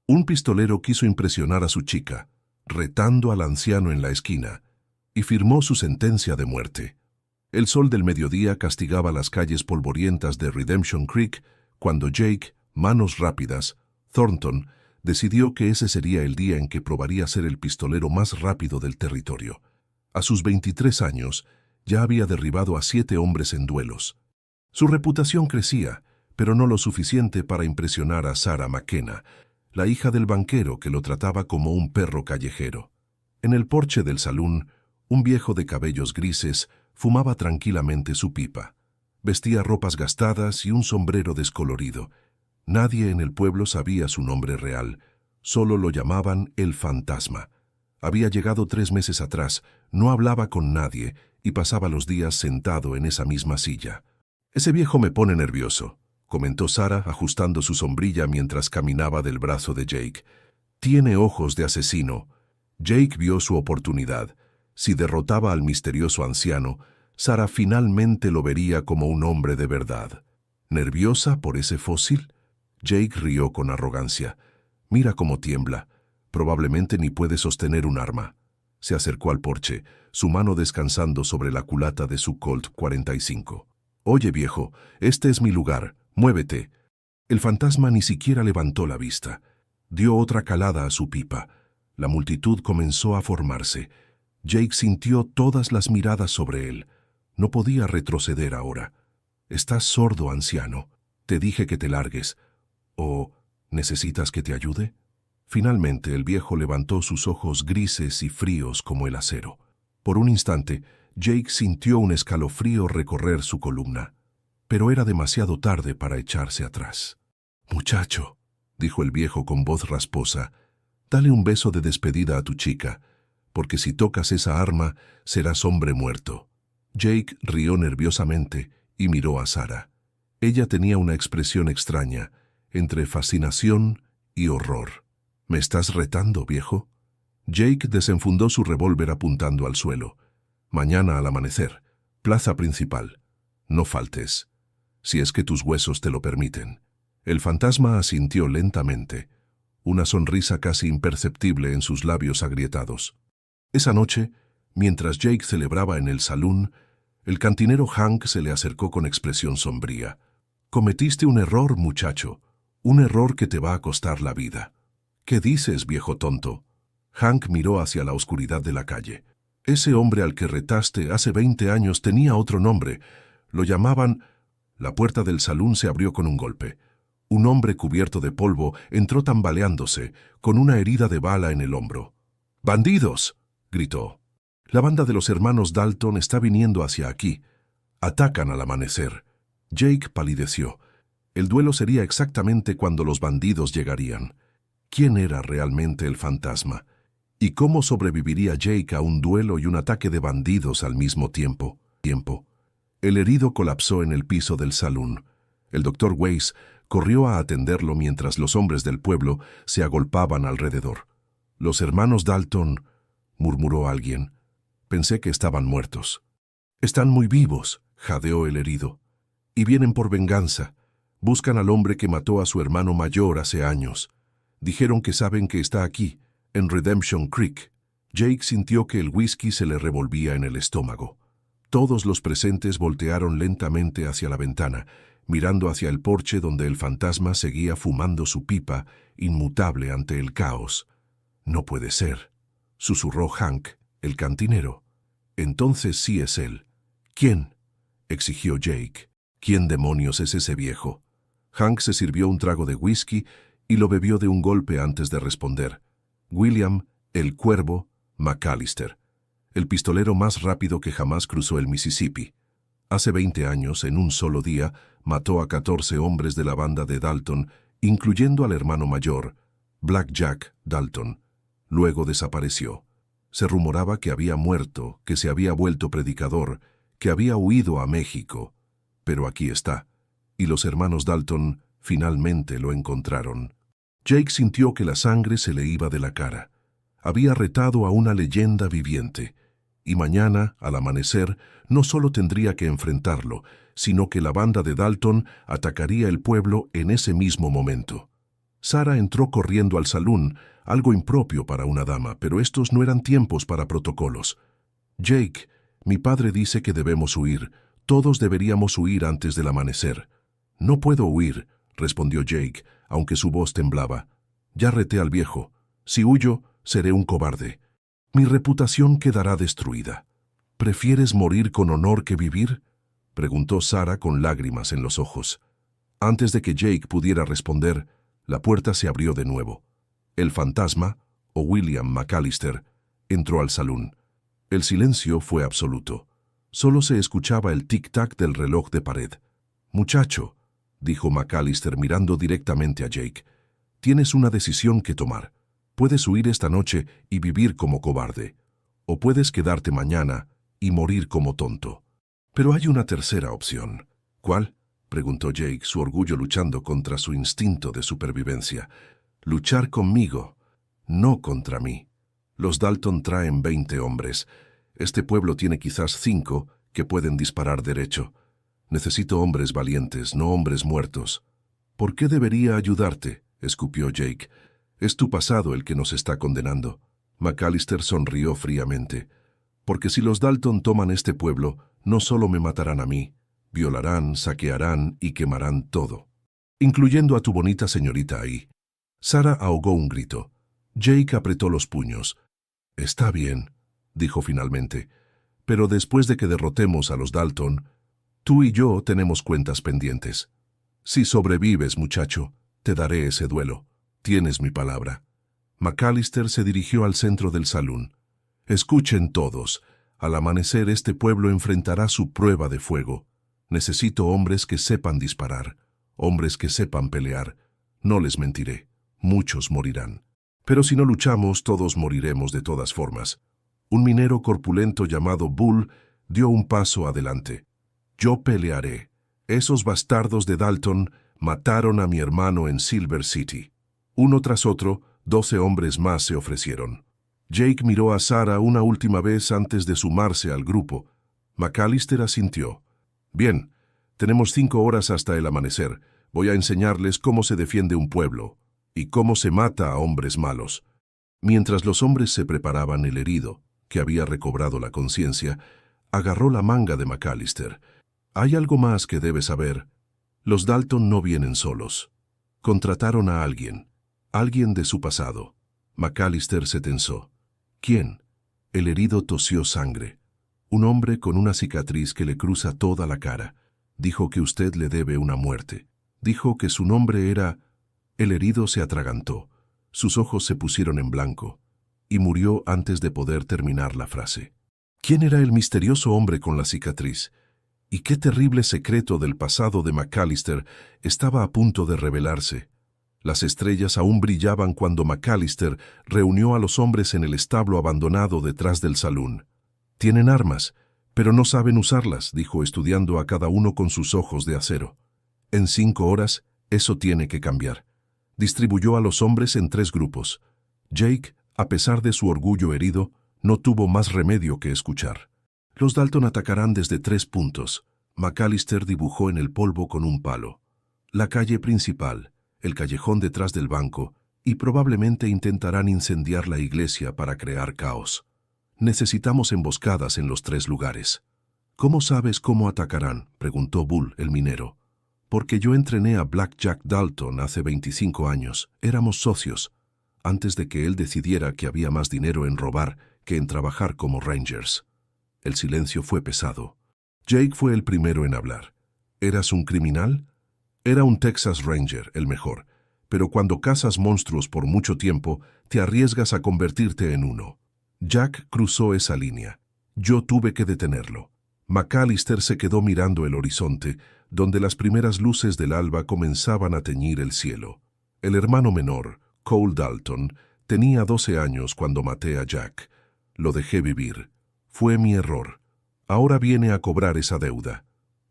Un pistolero quiso impresionar a su chica, retando al anciano en la esquina, y firmó su sentencia de muerte. El sol del mediodía castigaba las calles polvorientas de Redemption Creek cuando Jake, manos rápidas, Thornton, decidió que ese sería el día en que probaría ser el pistolero más rápido del territorio. A sus 23 años, ya había derribado a 7 hombres en duelos. Su reputación crecía, pero no lo suficiente para impresionar a Sarah McKenna, la hija del banquero que lo trataba como un perro callejero. En el porche del salón, un viejo de cabellos grises fumaba tranquilamente su pipa. Vestía ropas gastadas y un sombrero descolorido. Nadie en el pueblo sabía su nombre real, solo lo llamaban el fantasma. Había llegado 3 meses atrás, no hablaba con nadie y pasaba los días sentado en esa misma silla. «Ese viejo me pone nervioso», comentó Sarah ajustando su sombrilla mientras caminaba del brazo de Jake. «Tiene ojos de asesino». Jake vio su oportunidad. Si derrotaba al misterioso anciano, Sarah finalmente lo vería como un hombre de verdad. ¿Nerviosa por ese fósil? Jake rió con arrogancia. «Mira cómo tiembla. Probablemente ni puede sostener un arma». Se acercó al porche, su mano descansando sobre la culata de su Colt 45. «Oye, viejo, este es mi lugar. Muévete». El fantasma ni siquiera levantó la vista. Dio otra calada a su pipa. La multitud comenzó a formarse. Jake sintió todas las miradas sobre él. No podía retroceder ahora. «Estás sordo, anciano. Te dije que te largues. ¿O necesitas que te ayude?» Finalmente el viejo levantó sus ojos grises y fríos como el acero. Por un instante, Jake sintió un escalofrío recorrer su columna. Pero era demasiado tarde para echarse atrás. «Muchacho», dijo el viejo con voz rasposa, «dale un beso de despedida a tu chica, porque si tocas esa arma, serás hombre muerto». Jake rió nerviosamente y miró a Sarah. Ella tenía una expresión extraña, entre fascinación y horror. «¿Me estás retando, viejo?» Jake desenfundó su revólver apuntando al suelo. «Mañana al amanecer, plaza principal. No faltes, si es que tus huesos te lo permiten». El fantasma asintió lentamente, una sonrisa casi imperceptible en sus labios agrietados. Esa noche, mientras Jake celebraba en el salón, el cantinero Hank se le acercó con expresión sombría. «Cometiste un error, muchacho, un error que te va a costar la vida». «¿Qué dices, viejo tonto?» Hank miró hacia la oscuridad de la calle. «Ese hombre al que retaste hace 20 años tenía otro nombre. Lo llamaban...» La puerta del salón se abrió con un golpe. Un hombre cubierto de polvo entró tambaleándose, con una herida de bala en el hombro. «¡Bandidos!», gritó. «La banda de los hermanos Dalton está viniendo hacia aquí. Atacan al amanecer». Jake palideció. El duelo sería exactamente cuando los bandidos llegarían. ¿Quién era realmente el fantasma? ¿Y cómo sobreviviría Jake a un duelo y un ataque de bandidos al mismo tiempo? El herido colapsó en el piso del salón. El doctor Weiss corrió a atenderlo mientras los hombres del pueblo se agolpaban alrededor. «Los hermanos Dalton», murmuró alguien. «Pensé que estaban muertos». «Están muy vivos», jadeó el herido. «Y vienen por venganza. Buscan al hombre que mató a su hermano mayor hace años. Dijeron que saben que está aquí, en Redemption Creek». Jake sintió que el whisky se le revolvía en el estómago. Todos los presentes voltearon lentamente hacia la ventana, mirando hacia el porche donde el fantasma seguía fumando su pipa, inmutable ante el caos. «No puede ser», susurró Hank, el cantinero. «Entonces sí es él». «¿Quién?», exigió Jake. «¿Quién demonios es ese viejo?». Hank se sirvió un trago de whisky y lo bebió de un golpe antes de responder. «William, el Cuervo, McAllister, el pistolero más rápido que jamás cruzó el Mississippi. Hace 20 años, en un solo día, mató a 14 hombres de la banda de Dalton, incluyendo al hermano mayor, Black Jack Dalton. Luego desapareció. Se rumoraba que había muerto, que se había vuelto predicador, que había huido a México. Pero aquí está, y los hermanos Dalton finalmente lo encontraron». Jake sintió que la sangre se le iba de la cara. Había retado a una leyenda viviente, y mañana, al amanecer, no solo tendría que enfrentarlo, sino que la banda de Dalton atacaría el pueblo en ese mismo momento. Sarah entró corriendo al salón, algo impropio para una dama, pero estos no eran tiempos para protocolos. Jake, mi padre dice que debemos huir. Todos deberíamos huir antes del amanecer. No puedo huir, respondió Jake, aunque su voz temblaba. Ya reté al viejo. Si huyo, seré un cobarde. Mi reputación quedará destruida. ¿Prefieres morir con honor que vivir?, preguntó Sarah con lágrimas en los ojos. Antes de que Jake pudiera responder, la puerta se abrió de nuevo. El fantasma, o William McAllister, entró al salón. El silencio fue absoluto. Solo se escuchaba el tic-tac del reloj de pared. «Muchacho», dijo McAllister mirando directamente a Jake, «tienes una decisión que tomar. Puedes huir esta noche y vivir como cobarde, o puedes quedarte mañana y morir como tonto. Pero hay una tercera opción». «¿Cuál?», preguntó Jake, su orgullo luchando contra su instinto de supervivencia. «Luchar conmigo, no contra mí. Los Dalton traen 20 hombres. Este pueblo tiene quizás 5 que pueden disparar derecho. Necesito hombres valientes, no hombres muertos». «¿Por qué debería ayudarte?», escupió Jake. «Es tu pasado el que nos está condenando». McAllister sonrió fríamente. «Porque si los Dalton toman este pueblo, no solo me matarán a mí, violarán, saquearán y quemarán todo, incluyendo a tu bonita señorita ahí». Sarah ahogó un grito. Jake apretó los puños. «Está bien», dijo finalmente, «pero después de que derrotemos a los Dalton, tú y yo tenemos cuentas pendientes. Si sobrevives, muchacho, te daré ese duelo. Tienes mi palabra». McAllister se dirigió al centro del salón. «Escuchen todos. Al amanecer este pueblo enfrentará su prueba de fuego. Necesito hombres que sepan disparar, hombres que sepan pelear. No les mentiré, muchos morirán. Pero si no luchamos, todos moriremos de todas formas». Un minero corpulento llamado Bull dio un paso adelante. «Yo pelearé. Esos bastardos de Dalton mataron a mi hermano en Silver City». Uno tras otro, 12 hombres más se ofrecieron. Jake miró a Sarah una última vez antes de sumarse al grupo. McAllister asintió. «Bien, tenemos 5 horas hasta el amanecer. Voy a enseñarles cómo se defiende un pueblo y cómo se mata a hombres malos». Mientras los hombres se preparaban, el herido, que había recobrado la conciencia, agarró la manga de McAllister. «Hay algo más que debes saber. Los Dalton no vienen solos. Contrataron a alguien de su pasado». McAllister se tensó. «¿Quién?». El herido tosió sangre. «Un hombre con una cicatriz que le cruza toda la cara. Dijo que usted le debe una muerte. Dijo que su nombre era...». El herido se atragantó. Sus ojos se pusieron en blanco y murió antes de poder terminar la frase. ¿Quién era el misterioso hombre con la cicatriz? ¿Y qué terrible secreto del pasado de McAllister estaba a punto de revelarse? Las estrellas aún brillaban cuando McAllister reunió a los hombres en el establo abandonado detrás del salón. «Tienen armas, pero no saben usarlas», dijo, estudiando a cada uno con sus ojos de acero. «En 5 horas, eso tiene que cambiar». Distribuyó a los hombres en 3 grupos. Jake, a pesar de su orgullo herido, no tuvo más remedio que escuchar. «Los Dalton atacarán desde 3 puntos». McAllister dibujó en el polvo con un palo. «La calle principal, el callejón detrás del banco, y probablemente intentarán incendiar la iglesia para crear caos. Necesitamos emboscadas en los 3 lugares». «¿Cómo sabes cómo atacarán?», preguntó Bull, el minero. «Porque yo entrené a Black Jack Dalton hace 25 años. Éramos socios, antes de que él decidiera que había más dinero en robar que en trabajar como Rangers». El silencio fue pesado. Jake fue el primero en hablar. «¿Eras un criminal?». «Era un Texas Ranger, el mejor. Pero cuando cazas monstruos por mucho tiempo, te arriesgas a convertirte en uno. Jack cruzó esa línea. Yo tuve que detenerlo». McAllister se quedó mirando el horizonte, donde las primeras luces del alba comenzaban a teñir el cielo. El hermano menor, Cole Dalton, tenía 12 años cuando maté a Jack. Lo dejé vivir. Fue mi error. Ahora viene a cobrar esa deuda.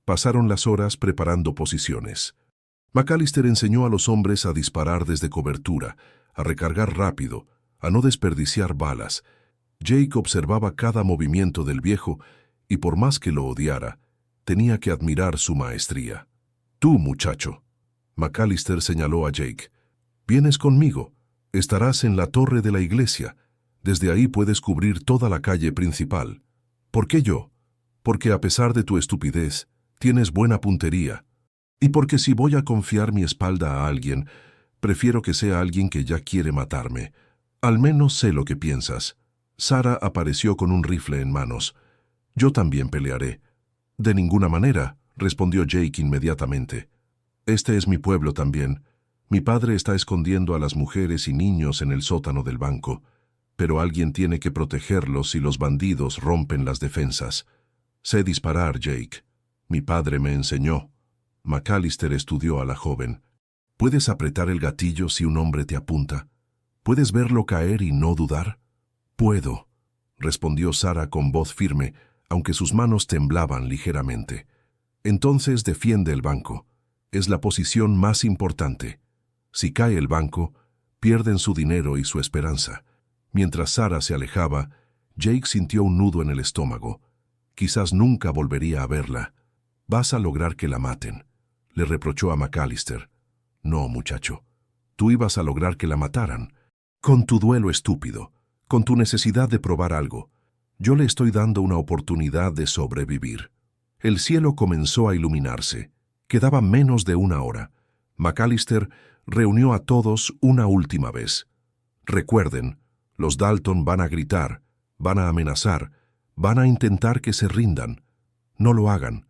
Pasaron las horas preparando posiciones. McAllister enseñó a los hombres a disparar desde cobertura, a recargar rápido, a no desperdiciar balas. Jake observaba cada movimiento del viejo y por más que lo odiara, tenía que admirar su maestría. «Tú, muchacho», McAllister señaló a Jake. Vienes conmigo. Estarás en la torre de la iglesia. Desde ahí puedes cubrir toda la calle principal. ¿Por qué yo? Porque a pesar de tu estupidez, tienes buena puntería. Y porque si voy a confiar mi espalda a alguien, prefiero que sea alguien que ya quiere matarme. Al menos sé lo que piensas. Sarah apareció con un rifle en manos. Yo también pelearé. De ninguna manera, respondió Jake inmediatamente. Este es mi pueblo también. Mi padre está escondiendo a las mujeres y niños en el sótano del banco, pero alguien tiene que protegerlos si los bandidos rompen las defensas. Sé disparar, Jake. Mi padre me enseñó. McAllister estudió a la joven. ¿Puedes apretar el gatillo si un hombre te apunta? ¿Puedes verlo caer y no dudar? Puedo, respondió Sarah con voz firme, aunque sus manos temblaban ligeramente. Entonces defiende el banco. Es la posición más importante. Si cae el banco, pierden su dinero y su esperanza. Mientras Sarah se alejaba, Jake sintió un nudo en el estómago. Quizás nunca volvería a verla. Vas a lograr que la maten, le reprochó a McAllister. No, muchacho. Tú ibas a lograr que la mataran. Con tu duelo estúpido, con tu necesidad de probar algo. Yo le estoy dando una oportunidad de sobrevivir. El cielo comenzó a iluminarse. Quedaba menos de una hora. McAllister reunió a todos una última vez. Recuerden, los Dalton van a gritar, van a amenazar, van a intentar que se rindan. No lo hagan.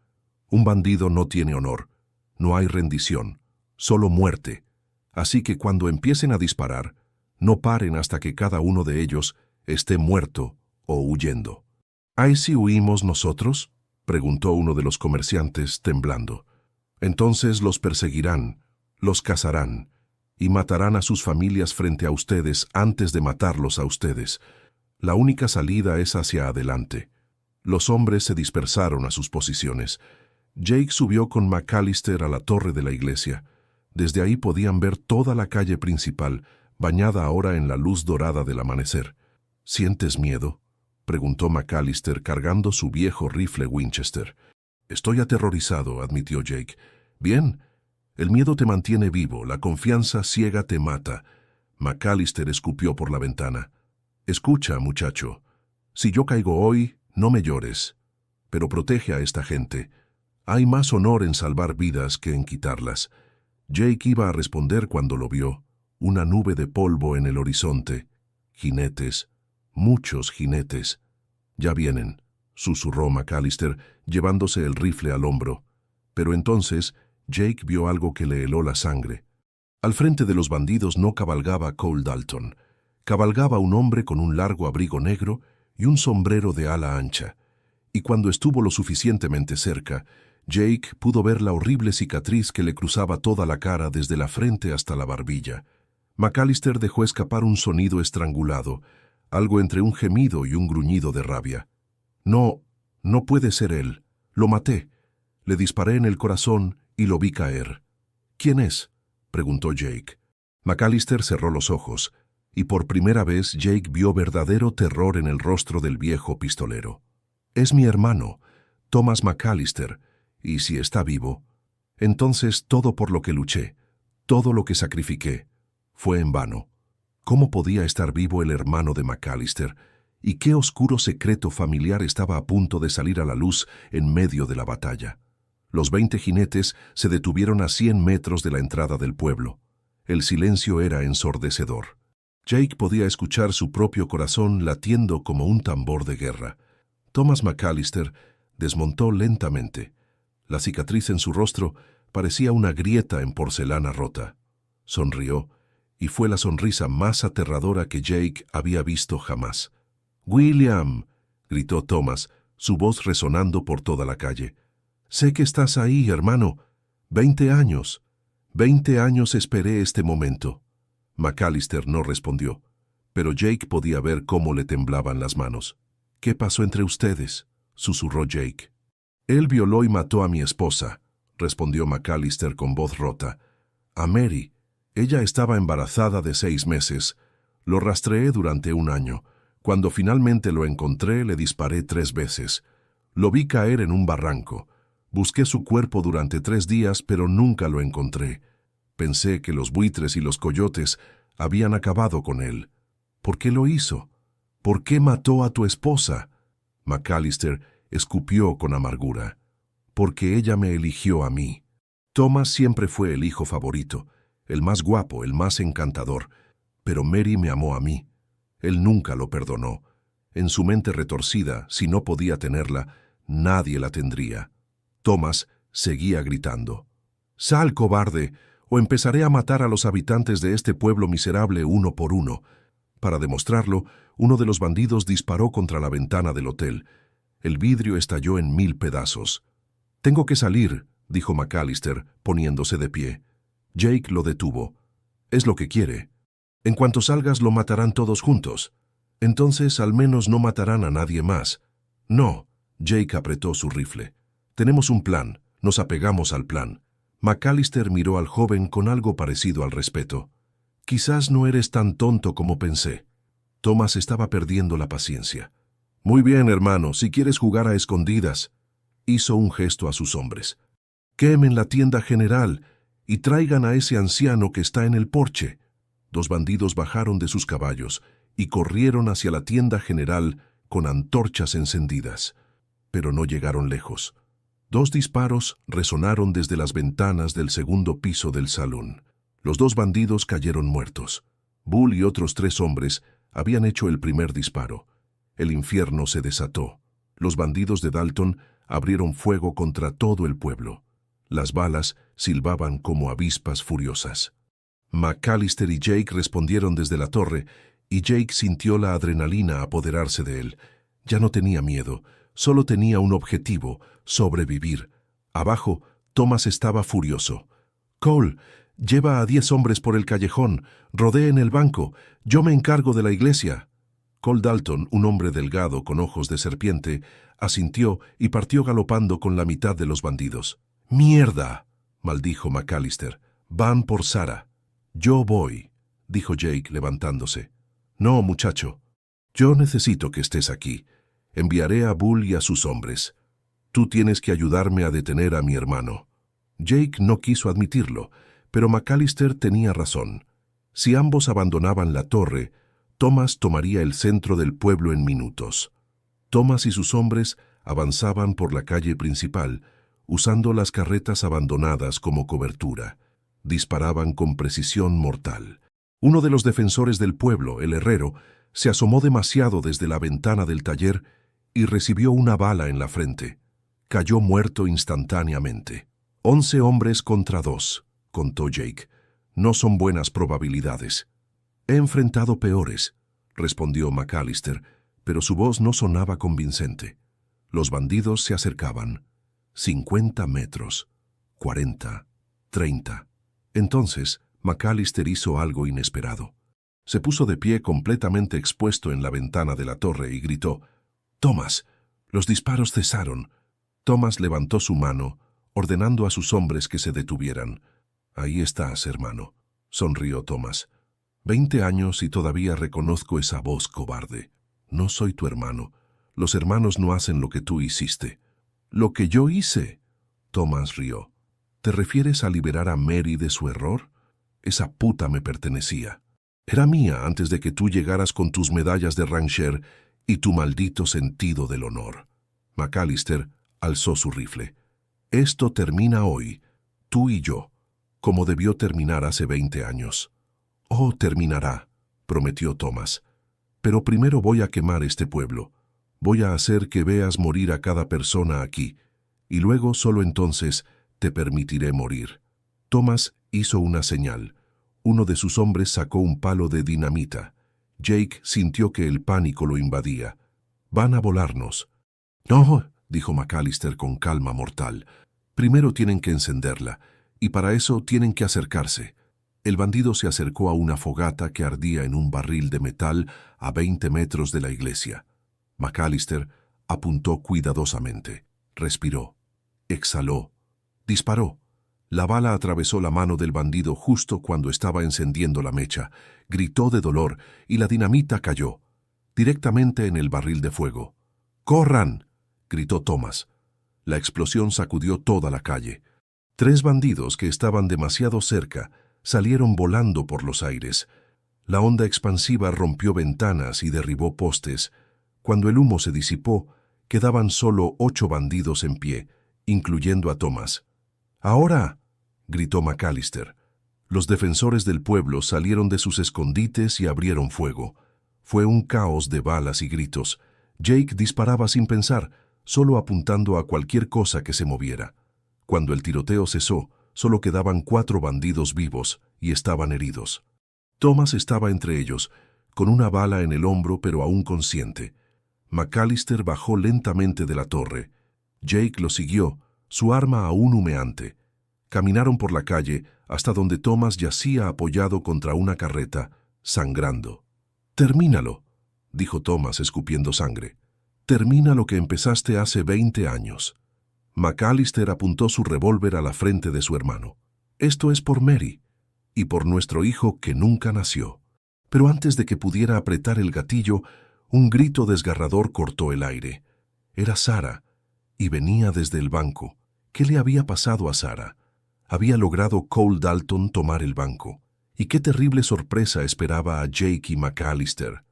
Un bandido no tiene honor. No hay rendición, solo muerte. Así que cuando empiecen a disparar, no paren hasta que cada uno de ellos esté muerto o huyendo. ¿Ahí si huimos nosotros?, preguntó uno de los comerciantes, temblando. Entonces los perseguirán, los cazarán, y matarán a sus familias frente a ustedes antes de matarlos a ustedes. La única salida es hacia adelante. Los hombres se dispersaron a sus posiciones. Jake subió con McAllister a la torre de la iglesia. Desde ahí podían ver toda la calle principal, bañada ahora en la luz dorada del amanecer. ¿Sientes miedo?, preguntó McAllister cargando su viejo rifle Winchester. Estoy aterrorizado, admitió Jake. Bien, el miedo te mantiene vivo, la confianza ciega te mata. McAllister escupió por la ventana. Escucha, muchacho, si yo caigo hoy, no me llores, pero protege a esta gente. Hay más honor en salvar vidas que en quitarlas. Jake iba a responder cuando lo vio. Una nube de polvo en el horizonte. Jinetes. Muchos jinetes. Ya vienen, susurró McAllister, llevándose el rifle al hombro. Pero entonces Jake vio algo que le heló la sangre. Al frente de los bandidos no cabalgaba Cole Dalton. Cabalgaba un hombre con un largo abrigo negro y un sombrero de ala ancha. Y cuando estuvo lo suficientemente cerca, Jake pudo ver la horrible cicatriz que le cruzaba toda la cara desde la frente hasta la barbilla. McAllister dejó escapar un sonido estrangulado, algo entre un gemido y un gruñido de rabia. No puede ser él. Lo maté. Le disparé en el corazón y lo vi caer. ¿Quién es?, preguntó Jake. McAllister cerró los ojos, y por primera vez Jake vio verdadero terror en el rostro del viejo pistolero. Es mi hermano, Thomas McAllister, y si está vivo, entonces todo por lo que luché, todo lo que sacrifiqué, fue en vano. ¿Cómo podía estar vivo el hermano de McAllister? ¿Y qué oscuro secreto familiar estaba a punto de salir a la luz en medio de la batalla? Los 20 jinetes se detuvieron a 100 metros de la entrada del pueblo. El silencio era ensordecedor. Jake podía escuchar su propio corazón latiendo como un tambor de guerra. Thomas McAllister desmontó lentamente. La cicatriz en su rostro parecía una grieta en porcelana rota. Sonrió, y fue la sonrisa más aterradora que Jake había visto jamás. «¡William!», gritó Thomas, su voz resonando por toda la calle. «Sé que estás ahí, hermano. 20 años. 20 años esperé este momento». McAllister no respondió, pero Jake podía ver cómo le temblaban las manos. «¿Qué pasó entre ustedes?», susurró Jake. «Él violó y mató a mi esposa», respondió McAllister con voz rota. «A Mary. Ella estaba embarazada de 6 meses. Lo rastreé durante 1 año. Cuando finalmente lo encontré, le disparé 3 veces. Lo vi caer en un barranco. Busqué su cuerpo durante 3 días, pero nunca lo encontré. Pensé que los buitres y los coyotes habían acabado con él. ¿Por qué lo hizo? ¿Por qué mató a tu esposa? McAllister escupió con amargura. Porque ella me eligió a mí. Thomas siempre fue el hijo favorito, el más guapo, el más encantador. Pero Mary me amó a mí. Él nunca lo perdonó. En su mente retorcida, si no podía tenerla, nadie la tendría. Thomas seguía gritando. «Sal, cobarde, o empezaré a matar a los habitantes de este pueblo miserable uno por uno». Para demostrarlo, uno de los bandidos disparó contra la ventana del hotel. El vidrio estalló en 1000 pedazos. «Tengo que salir», dijo McAllister, poniéndose de pie. Jake lo detuvo. «Es lo que quiere. En cuanto salgas lo matarán todos juntos. Entonces al menos no matarán a nadie más». «No», Jake apretó su rifle. «Tenemos un plan. Nos apegamos al plan». McAllister miró al joven con algo parecido al respeto. «Quizás no eres tan tonto como pensé». Thomas estaba perdiendo la paciencia. «Muy bien, hermano, si quieres jugar a escondidas». Hizo un gesto a sus hombres. «Quemen la tienda general y traigan a ese anciano que está en el porche». Los bandidos bajaron de sus caballos y corrieron hacia la tienda general con antorchas encendidas. Pero no llegaron lejos. 2 disparos resonaron desde las ventanas del segundo piso del salón. Los 2 bandidos cayeron muertos. Bull y otros 3 hombres habían hecho el primer disparo. El infierno se desató. Los bandidos de Dalton abrieron fuego contra todo el pueblo. Las balas silbaban como avispas furiosas. McAllister y Jake respondieron desde la torre, y Jake sintió la adrenalina apoderarse de él. Ya no tenía miedo, solo tenía un objetivo: sobrevivir. Abajo, Thomas estaba furioso. «Cole, lleva a 10 hombres por el callejón, rodeen el banco, yo me encargo de la iglesia». Cole Dalton, un hombre delgado con ojos de serpiente, asintió y partió galopando con la mitad de los bandidos. «¡Mierda!», maldijo McAllister. «Van por Sarah». «Yo voy», dijo Jake levantándose. «No, muchacho. Yo necesito que estés aquí. Enviaré a Bull y a sus hombres. Tú tienes que ayudarme a detener a mi hermano». Jake no quiso admitirlo, pero McAllister tenía razón. Si ambos abandonaban la torre, Thomas tomaría el centro del pueblo en minutos. Thomas y sus hombres avanzaban por la calle principal, usando las carretas abandonadas como cobertura. Disparaban con precisión mortal. Uno de los defensores del pueblo, el herrero, se asomó demasiado desde la ventana del taller y recibió una bala en la frente. Cayó muerto instantáneamente. 11 hombres contra 2, contó Jake. No son buenas probabilidades. «He enfrentado peores», respondió McAllister, pero su voz no sonaba convincente. Los bandidos se acercaban. 50 metros. 40. 30. Entonces, McAllister hizo algo inesperado. Se puso de pie completamente expuesto en la ventana de la torre y gritó: «Thomas, los disparos cesaron». Thomas levantó su mano, ordenando a sus hombres que se detuvieran. «Ahí estás, hermano», sonrió Thomas. 20 años y todavía reconozco esa voz cobarde. No soy tu hermano. Los hermanos no hacen lo que tú hiciste». «¿Lo que yo hice?», Thomas rió. «¿Te refieres a liberar a Mary de su error? Esa puta me pertenecía. Era mía antes de que tú llegaras con tus medallas de Ranger y tu maldito sentido del honor». McAllister alzó su rifle. «Esto termina hoy, tú y yo, como debió terminar hace 20 años». «Oh, terminará», prometió Thomas. «Pero primero voy a quemar este pueblo. Voy a hacer que veas morir a cada persona aquí, y luego solo entonces te permitiré morir». Thomas hizo una señal. Uno de sus hombres sacó un palo de dinamita. Jake sintió que el pánico lo invadía. «Van a volarnos». «No», dijo McAllister con calma mortal. «Primero tienen que encenderla, y para eso tienen que acercarse». El bandido se acercó a una fogata que ardía en un barril de metal a 20 metros de la iglesia. McAllister apuntó cuidadosamente. Respiró. Exhaló. Disparó. La bala atravesó la mano del bandido justo cuando estaba encendiendo la mecha. Gritó de dolor y la dinamita cayó, directamente en el barril de fuego. «¡Corran!», gritó Thomas. La explosión sacudió toda la calle. 3 bandidos que estaban demasiado cerca salieron volando por los aires. La onda expansiva rompió ventanas y derribó postes. Cuando el humo se disipó, quedaban solo 8 bandidos en pie, incluyendo a Thomas. «¡Ahora!», gritó McAllister. Los defensores del pueblo salieron de sus escondites y abrieron fuego. Fue un caos de balas y gritos. Jake disparaba sin pensar, solo apuntando a cualquier cosa que se moviera. Cuando el tiroteo cesó, solo quedaban 4 bandidos vivos y estaban heridos. Thomas estaba entre ellos, con una bala en el hombro pero aún consciente. McAllister bajó lentamente de la torre. Jake lo siguió, su arma aún humeante. Caminaron por la calle hasta donde Thomas yacía apoyado contra una carreta, sangrando. «Termínalo», dijo Thomas escupiendo sangre. «Termina lo que empezaste hace 20 años». McAllister apuntó su revólver a la frente de su hermano. «Esto es por Mary y por nuestro hijo que nunca nació». Pero antes de que pudiera apretar el gatillo, un grito desgarrador cortó el aire. Era Sarah, y venía desde el banco. ¿Qué le había pasado a Sarah? Había logrado Cole Dalton tomar el banco. Y qué terrible sorpresa esperaba a Jake y McAllister.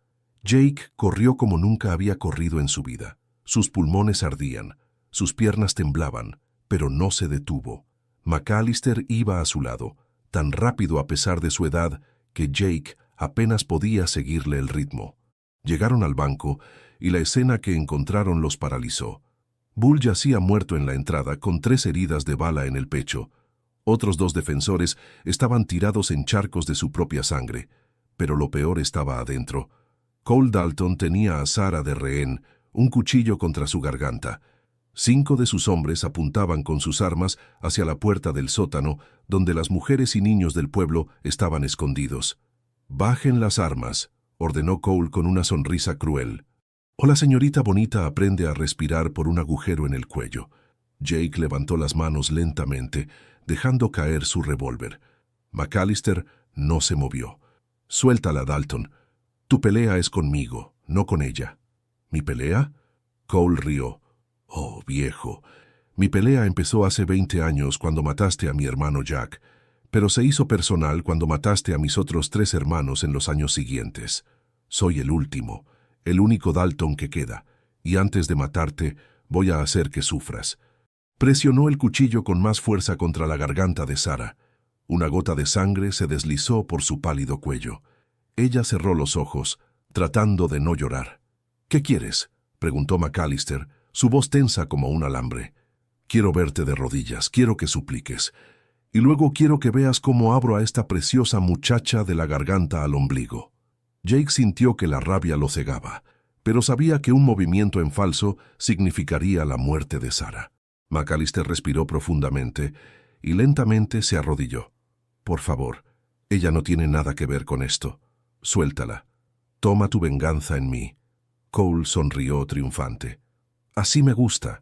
Jake corrió como nunca había corrido en su vida. Sus pulmones ardían, sus piernas temblaban, pero no se detuvo. McAllister iba a su lado, tan rápido a pesar de su edad que Jake apenas podía seguirle el ritmo. Llegaron al banco y la escena que encontraron los paralizó. Bull yacía muerto en la entrada con 3 heridas de bala en el pecho. Otros 2 defensores estaban tirados en charcos de su propia sangre, pero lo peor estaba adentro. Cole Dalton tenía a Sarah de rehén, un cuchillo contra su garganta. 5 de sus hombres apuntaban con sus armas hacia la puerta del sótano, donde las mujeres y niños del pueblo estaban escondidos. «Bajen las armas», ordenó Cole con una sonrisa cruel. «O la señorita bonita aprende a respirar por un agujero en el cuello». Jake levantó las manos lentamente, dejando caer su revólver. McAllister no se movió. «Suéltala, Dalton. Tu pelea es conmigo, no con ella». «¿Mi pelea?», Cole rió. «Oh, viejo, mi pelea empezó hace 20 años cuando mataste a mi hermano Jack, pero se hizo personal cuando mataste a mis otros 3 hermanos en los años siguientes. Soy el último, el único Dalton que queda, y antes de matarte voy a hacer que sufras». Presionó el cuchillo con más fuerza contra la garganta de Sarah. Una gota de sangre se deslizó por su pálido cuello. Ella cerró los ojos, tratando de no llorar. «¿Qué quieres?», preguntó McAllister, su voz tensa como un alambre. «Quiero verte de rodillas, quiero que supliques. Y luego quiero que veas cómo abro a esta preciosa muchacha de la garganta al ombligo». Jake sintió que la rabia lo cegaba, pero sabía que un movimiento en falso significaría la muerte de Sarah. McAllister respiró profundamente y lentamente se arrodilló. «Por favor, ella no tiene nada que ver con esto. Suéltala. Toma tu venganza en mí». Cole sonrió triunfante. «Así me gusta.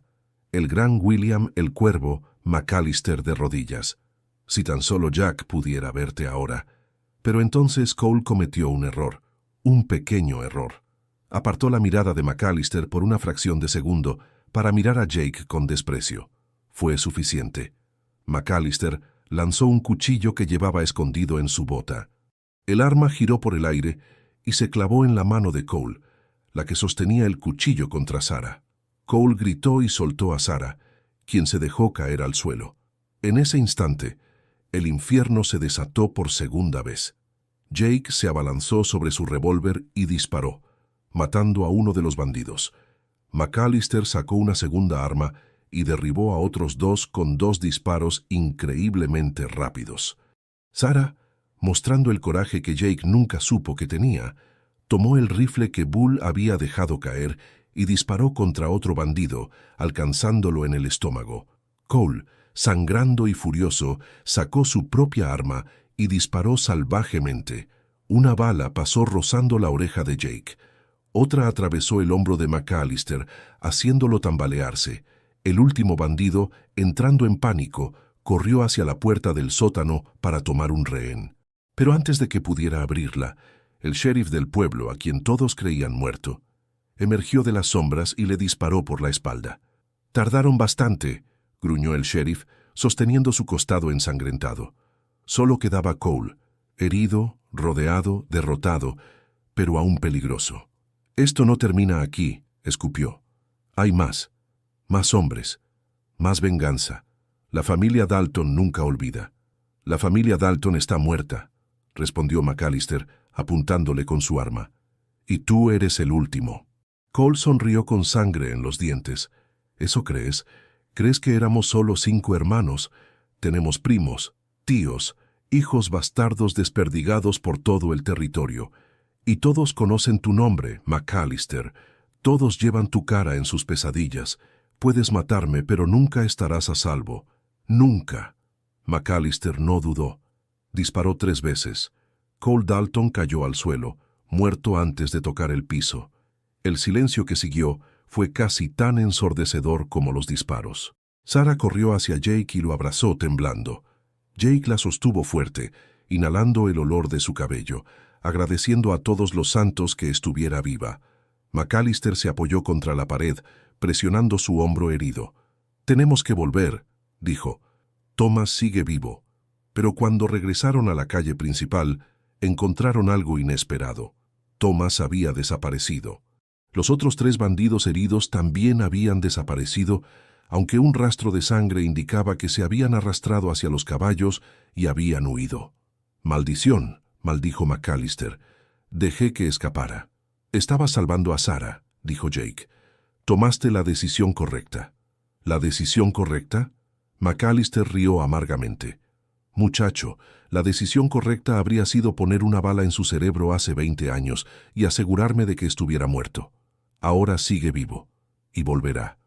El gran William el Cuervo McAllister de rodillas. Si tan solo Jack pudiera verte ahora». Pero entonces Cole cometió un error, un pequeño error. Apartó la mirada de McAllister por una fracción de segundo para mirar a Jake con desprecio. Fue suficiente. McAllister lanzó un cuchillo que llevaba escondido en su bota. El arma giró por el aire y se clavó en la mano de Cole, la que sostenía el cuchillo contra Sarah. Cole gritó y soltó a Sarah, quien se dejó caer al suelo. En ese instante, el infierno se desató por segunda vez. Jake se abalanzó sobre su revólver y disparó, matando a uno de los bandidos. McAllister sacó una segunda arma y derribó a otros 2 con 2 disparos increíblemente rápidos. Sarah, mostrando el coraje que Jake nunca supo que tenía, tomó el rifle que Bull había dejado caer y disparó contra otro bandido, alcanzándolo en el estómago. Cole, sangrando y furioso, sacó su propia arma y disparó salvajemente. Una bala pasó rozando la oreja de Jake. Otra atravesó el hombro de McAllister, haciéndolo tambalearse. El último bandido, entrando en pánico, corrió hacia la puerta del sótano para tomar un rehén. Pero antes de que pudiera abrirla, el sheriff del pueblo, a quien todos creían muerto, emergió de las sombras y le disparó por la espalda. «Tardaron bastante», gruñó el sheriff, sosteniendo su costado ensangrentado. Solo quedaba Cole, herido, rodeado, derrotado, pero aún peligroso. «Esto no termina aquí», escupió. «Hay más. Más hombres. Más venganza. La familia Dalton nunca olvida». «La familia Dalton está muerta», respondió McAllister, apuntándole con su arma. «Y tú eres el último». Cole sonrió con sangre en los dientes. «¿Eso crees? ¿Crees que éramos solo 5 hermanos? Tenemos primos, tíos, hijos bastardos desperdigados por todo el territorio. Y todos conocen tu nombre, McAllister. Todos llevan tu cara en sus pesadillas. Puedes matarme, pero nunca estarás a salvo. Nunca». McAllister no dudó. Disparó 3 veces. Cole Dalton cayó al suelo, muerto antes de tocar el piso. El silencio que siguió fue casi tan ensordecedor como los disparos. Sarah corrió hacia Jake y lo abrazó temblando. Jake la sostuvo fuerte, inhalando el olor de su cabello, agradeciendo a todos los santos que estuviera viva. McAllister se apoyó contra la pared, presionando su hombro herido. «Tenemos que volver», dijo. «Thomas sigue vivo». Pero cuando regresaron a la calle principal, encontraron algo inesperado. Thomas había desaparecido. Los otros 3 bandidos heridos también habían desaparecido, aunque un rastro de sangre indicaba que se habían arrastrado hacia los caballos y habían huido. «Maldición», maldijo McAllister. «Dejé que escapara». «Estabas salvando a Sarah», dijo Jake. «Tomaste la decisión correcta». «¿La decisión correcta?» McAllister rió amargamente. «Muchacho, la decisión correcta habría sido poner una bala en su cerebro hace 20 años y asegurarme de que estuviera muerto. Ahora sigue vivo. Y volverá».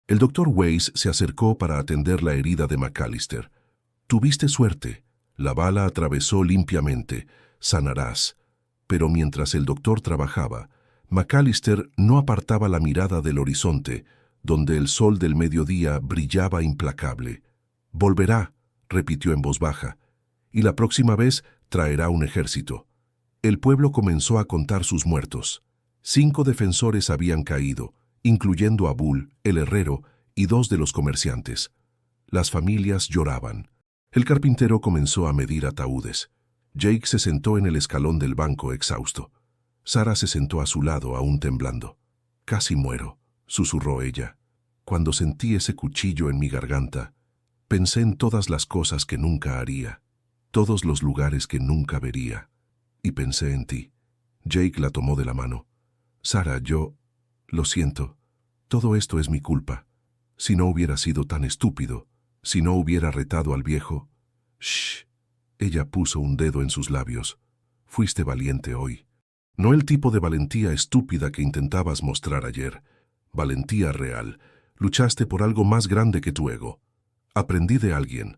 El doctor Weiss se acercó para atender la herida de McAllister. «Tuviste suerte. La bala atravesó limpiamente. Sanarás». Pero mientras el doctor trabajaba, McAllister no apartaba la mirada del horizonte, donde el sol del mediodía brillaba implacable. «Volverá», repitió en voz baja, «y la próxima vez traerá un ejército». El pueblo comenzó a contar sus muertos. 5 defensores habían caído, incluyendo a Bull, el herrero, y 2 de los comerciantes. Las familias lloraban. El carpintero comenzó a medir ataúdes. Jake se sentó en el escalón del banco exhausto. Sarah se sentó a su lado, aún temblando. «Casi muero», susurró ella. «Cuando sentí ese cuchillo en mi garganta, pensé en todas las cosas que nunca haría, todos los lugares que nunca vería, y pensé en ti». Jake la tomó de la mano. «Sarah, lo siento. Todo esto es mi culpa. Si no hubiera sido tan estúpido, si no hubiera retado al viejo». «Shh». Ella puso un dedo en sus labios. «Fuiste valiente hoy. No el tipo de valentía estúpida que intentabas mostrar ayer. Valentía real. Luchaste por algo más grande que tu ego. Aprendí de alguien».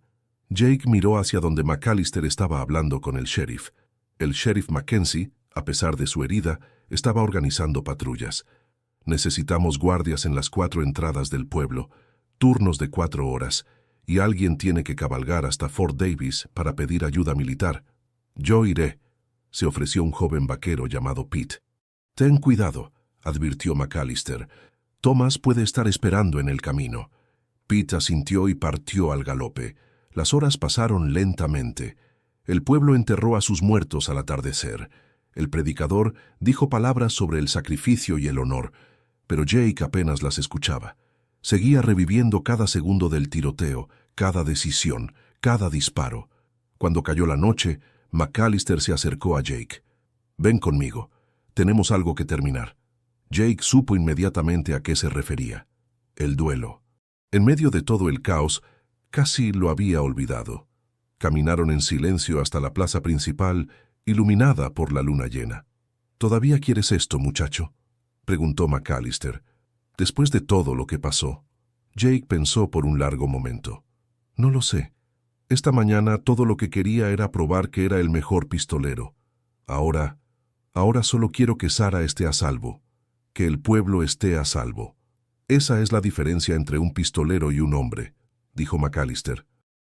Jake miró hacia donde McAllister estaba hablando con el sheriff. El sheriff Mackenzie, a pesar de su herida, estaba organizando patrullas. «Necesitamos guardias en las 4 entradas del pueblo, turnos de 4 horas, y alguien tiene que cabalgar hasta Fort Davis para pedir ayuda militar». «Yo iré», se ofreció un joven vaquero llamado Pete. «Ten cuidado», advirtió McAllister. «Thomas puede estar esperando en el camino». Pete asintió y partió al galope. Las horas pasaron lentamente. El pueblo enterró a sus muertos al atardecer. El predicador dijo palabras sobre el sacrificio y el honor, pero Jake apenas las escuchaba. Seguía reviviendo cada segundo del tiroteo, cada decisión, cada disparo. Cuando cayó la noche, McAllister se acercó a Jake. «Ven conmigo. Tenemos algo que terminar». Jake supo inmediatamente a qué se refería. El duelo. En medio de todo el caos, casi lo había olvidado. Caminaron en silencio hasta la plaza principal, iluminada por la luna llena. «¿Todavía quieres esto, muchacho?», preguntó McAllister. Después de todo lo que pasó. Jake pensó por un largo momento. «No lo sé. Esta mañana todo lo que quería era probar que era el mejor pistolero. Ahora solo quiero que Sarah esté a salvo, que el pueblo esté a salvo. Esa es la diferencia entre un pistolero y un hombre», dijo McAllister.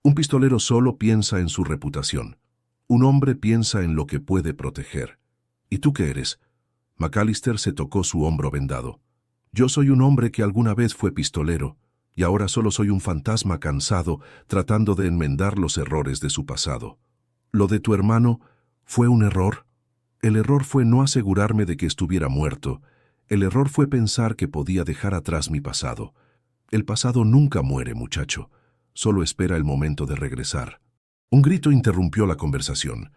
«Un pistolero solo piensa en su reputación. Un hombre piensa en lo que puede proteger. ¿Y tú qué eres?». McAllister se tocó su hombro vendado. «Yo soy un hombre que alguna vez fue pistolero, y ahora solo soy un fantasma cansado tratando de enmendar los errores de su pasado». Lo de tu hermano fue un error. El error fue no asegurarme de que estuviera muerto. El error fue pensar que podía dejar atrás mi pasado. El pasado nunca muere, muchacho. Solo espera el momento de regresar. Un grito interrumpió la conversación.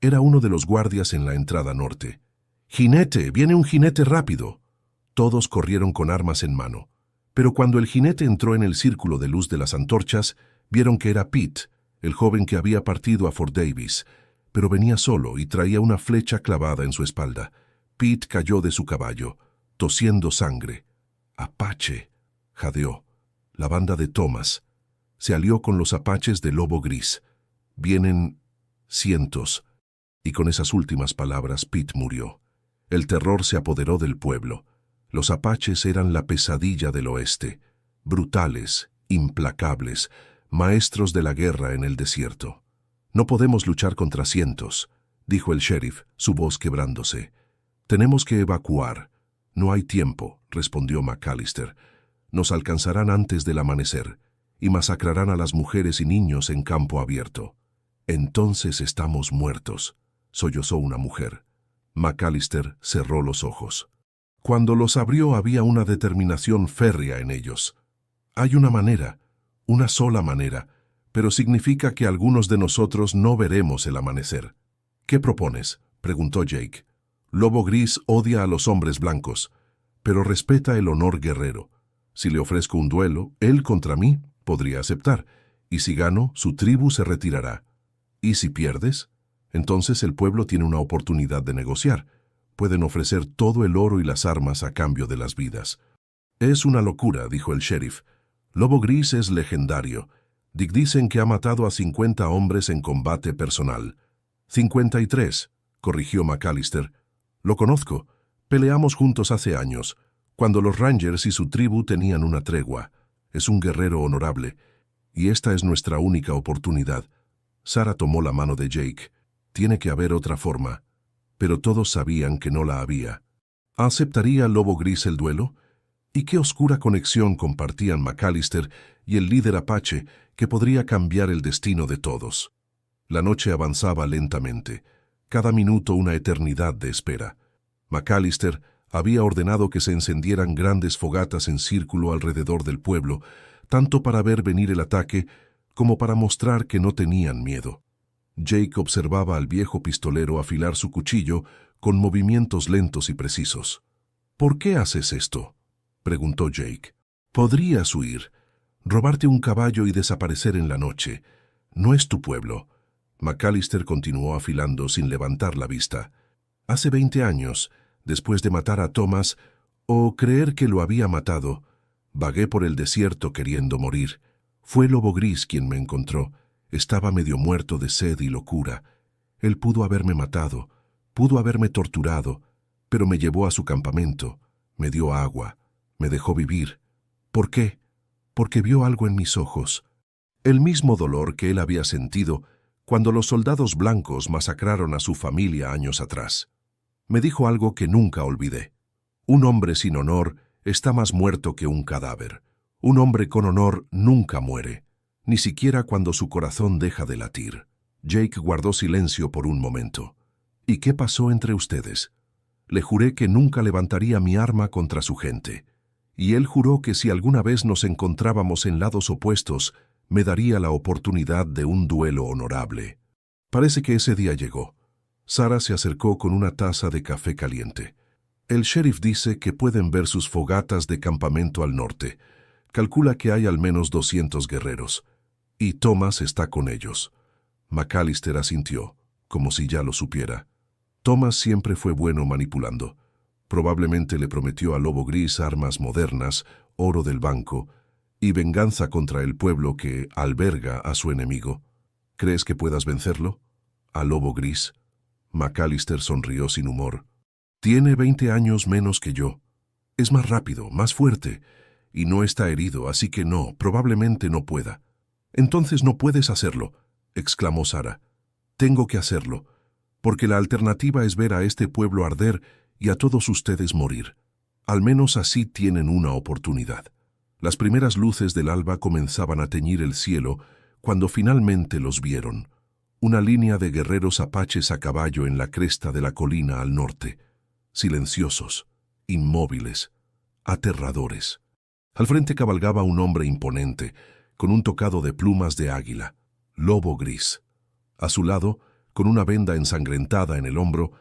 Era uno de los guardias en la entrada norte. ¡Jinete! ¡Viene un jinete rápido! Todos corrieron con armas en mano. Pero cuando el jinete entró en el círculo de luz de las antorchas, vieron que era Pete, el joven que había partido a Fort Davis, pero venía solo y traía una flecha clavada en su espalda. Pete cayó de su caballo, tosiendo sangre. «Apache», jadeó. La banda de Thomas se alió con los apaches de Lobo Gris. Vienen cientos. Y con esas últimas palabras Pete murió. El terror se apoderó del pueblo. Los apaches eran la pesadilla del oeste, brutales, implacables, maestros de la guerra en el desierto. «No podemos luchar contra cientos», dijo el sheriff, su voz quebrándose. «Tenemos que evacuar». «No hay tiempo», respondió McAllister. «Nos alcanzarán antes del amanecer y masacrarán a las mujeres y niños en campo abierto». «Entonces estamos muertos», sollozó una mujer. McAllister cerró los ojos. Cuando los abrió había una determinación férrea en ellos. «Hay una manera, una sola manera, pero significa que algunos de nosotros no veremos el amanecer». «¿Qué propones?», preguntó Jake. «Lobo Gris odia a los hombres blancos, pero respeta el honor guerrero. Si le ofrezco un duelo, él contra mí podría aceptar, y si gano, su tribu se retirará. ¿Y si pierdes? Entonces el pueblo tiene una oportunidad de negociar. Pueden ofrecer todo el oro y las armas a cambio de las vidas». «Es una locura», dijo el sheriff. «Lobo Gris es legendario. Dicen que ha matado a 50 hombres en combate personal». «53», corrigió McAllister. «Lo conozco. Peleamos juntos hace años, cuando los Rangers y su tribu tenían una tregua. Es un guerrero honorable, y esta es nuestra única oportunidad». Sarah tomó la mano de Jake. «Tiene que haber otra forma». Pero todos sabían que no la había. ¿Aceptaría Lobo Gris el duelo? ¿Y qué oscura conexión compartían McAllister y el líder apache que podría cambiar el destino de todos? La noche avanzaba lentamente, cada minuto una eternidad de espera. McAllister había ordenado que se encendieran grandes fogatas en círculo alrededor del pueblo, tanto para ver venir el ataque como para mostrar que no tenían miedo. Jake observaba al viejo pistolero afilar su cuchillo con movimientos lentos y precisos. «¿Por qué haces esto?», preguntó Jake. «Podrías huir, robarte un caballo y desaparecer en la noche. No es tu pueblo». McAllister continuó afilando sin levantar la vista. «Hace 20 años, después de matar a Thomas, o creer que lo había matado, vagué por el desierto queriendo morir. Fue Lobo Gris quien me encontró. Estaba medio muerto de sed y locura. Él pudo haberme matado, pudo haberme torturado, pero me llevó a su campamento, me dio agua, me dejó vivir. ¿Por qué? Porque vio algo en mis ojos. El mismo dolor que él había sentido cuando los soldados blancos masacraron a su familia años atrás. Me dijo algo que nunca olvidé. Un hombre sin honor está más muerto que un cadáver. Un hombre con honor nunca muere, ni siquiera cuando su corazón deja de latir». Jake guardó silencio por un momento. «¿Y qué pasó entre ustedes?» «Le juré que nunca levantaría mi arma contra su gente. Y él juró que si alguna vez nos encontrábamos en lados opuestos, me daría la oportunidad de un duelo honorable». Parece que ese día llegó. Sarah se acercó con una taza de café caliente. «El sheriff dice que pueden ver sus fogatas de campamento al norte. Calcula que hay al menos 200 guerreros. Y Thomas está con ellos». McAllister asintió, como si ya lo supiera. Thomas siempre fue bueno manipulando. Probablemente le prometió a Lobo Gris armas modernas, oro del banco y venganza contra el pueblo que alberga a su enemigo. ¿Crees que puedas vencerlo? ¿A Lobo Gris? McAllister sonrió sin humor. «Tiene 20 años menos que yo. Es más rápido, más fuerte, y no está herido, así que no, probablemente no pueda». «Entonces no puedes hacerlo», exclamó Sarah. «Tengo que hacerlo, porque la alternativa es ver a este pueblo arder y a todos ustedes morir. Al menos así tienen una oportunidad». Las primeras luces del alba comenzaban a teñir el cielo cuando finalmente los vieron. Una línea de guerreros apaches a caballo en la cresta de la colina al norte, silenciosos, inmóviles, aterradores. Al frente cabalgaba un hombre imponente, con un tocado de plumas de águila, Lobo Gris. A su lado, con una venda ensangrentada en el hombro,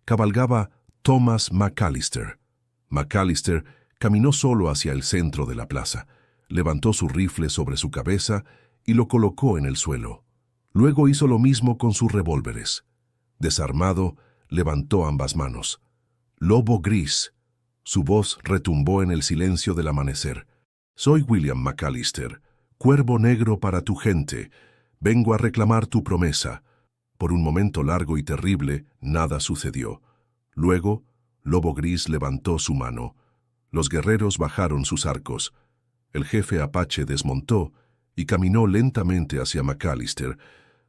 cabalgaba Thomas McAllister. McAllister caminó solo hacia el centro de la plaza, levantó su rifle sobre su cabeza y lo colocó en el suelo. Luego hizo lo mismo con sus revólveres. Desarmado, levantó ambas manos. Lobo Gris. Su voz retumbó en el silencio del amanecer. Soy William McAllister, cuervo negro para tu gente. Vengo a reclamar tu promesa. Por un momento largo y terrible, nada sucedió. Luego, Lobo Gris levantó su mano. Los guerreros bajaron sus arcos. El jefe apache desmontó y caminó lentamente hacia McAllister.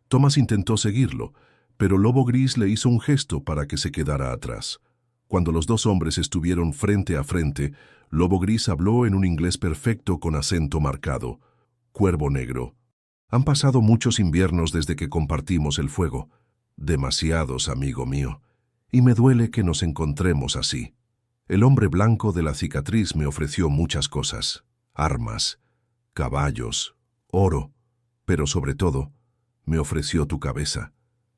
Thomas intentó seguirlo, pero Lobo Gris le hizo un gesto para que se quedara atrás. Cuando los dos hombres estuvieron frente a frente, Lobo Gris habló en un inglés perfecto con acento marcado. Cuervo negro. Han pasado muchos inviernos desde que compartimos el fuego. Demasiados, amigo mío. Y me duele que nos encontremos así. El hombre blanco de la cicatriz me ofreció muchas cosas. Armas, caballos, oro, pero sobre todo, me ofreció tu cabeza.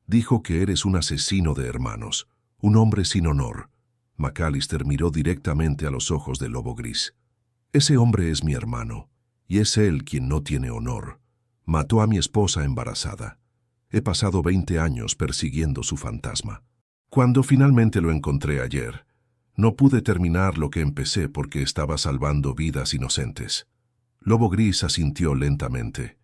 Dijo que eres un asesino de hermanos, un hombre sin honor. McAllister miró directamente a los ojos del Lobo Gris. Ese hombre es mi hermano, y es él quien no tiene honor. Mató a mi esposa embarazada. He pasado 20 años persiguiendo su fantasma. Cuando finalmente lo encontré ayer, no pude terminar lo que empecé porque estaba salvando vidas inocentes. Lobo Gris asintió lentamente.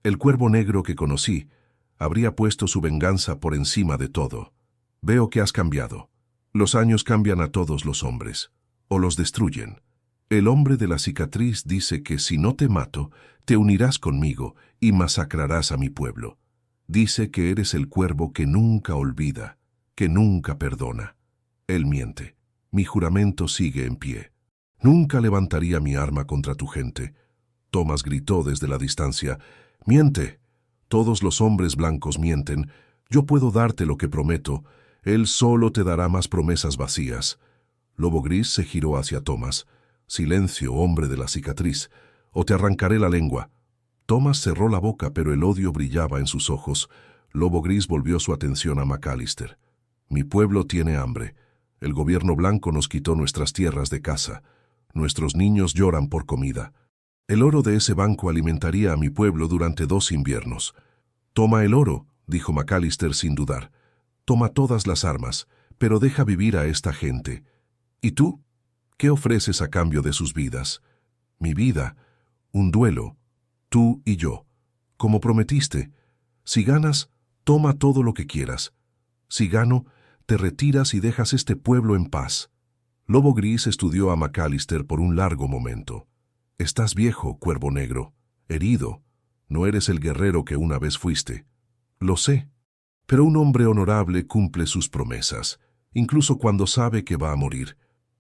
El cuervo negro que conocí habría puesto su venganza por encima de todo. Veo que has cambiado. Los años cambian a todos los hombres, o los destruyen. El hombre de la cicatriz dice que si no te mato, te unirás conmigo y masacrarás a mi pueblo. Dice que eres el cuervo que nunca olvida, que nunca perdona. Él miente. Mi juramento sigue en pie. Nunca levantaría mi arma contra tu gente. Thomas gritó desde la distancia. Miente. Todos los hombres blancos mienten. Yo puedo darte lo que prometo. Él solo te dará más promesas vacías. Lobo Gris se giró hacia Thomas. Silencio, hombre de la cicatriz, o te arrancaré la lengua. Thomas cerró la boca, pero el odio brillaba en sus ojos. Lobo Gris volvió su atención a McAllister. Mi pueblo tiene hambre. El gobierno blanco nos quitó nuestras tierras de caza. Nuestros niños lloran por comida. El oro de ese banco alimentaría a mi pueblo durante 2 inviernos. Toma el oro, dijo McAllister sin dudar. Toma todas las armas, pero deja vivir a esta gente. ¿Y tú? ¿Qué ofreces a cambio de sus vidas? Mi vida, un duelo, tú y yo. Como prometiste, si ganas, toma todo lo que quieras. Si gano, te retiras y dejas este pueblo en paz. Lobo Gris estudió a McAllister por un largo momento. Estás viejo, cuervo negro, herido. No eres el guerrero que una vez fuiste. Lo sé, pero un hombre honorable cumple sus promesas, incluso cuando sabe que va a morir.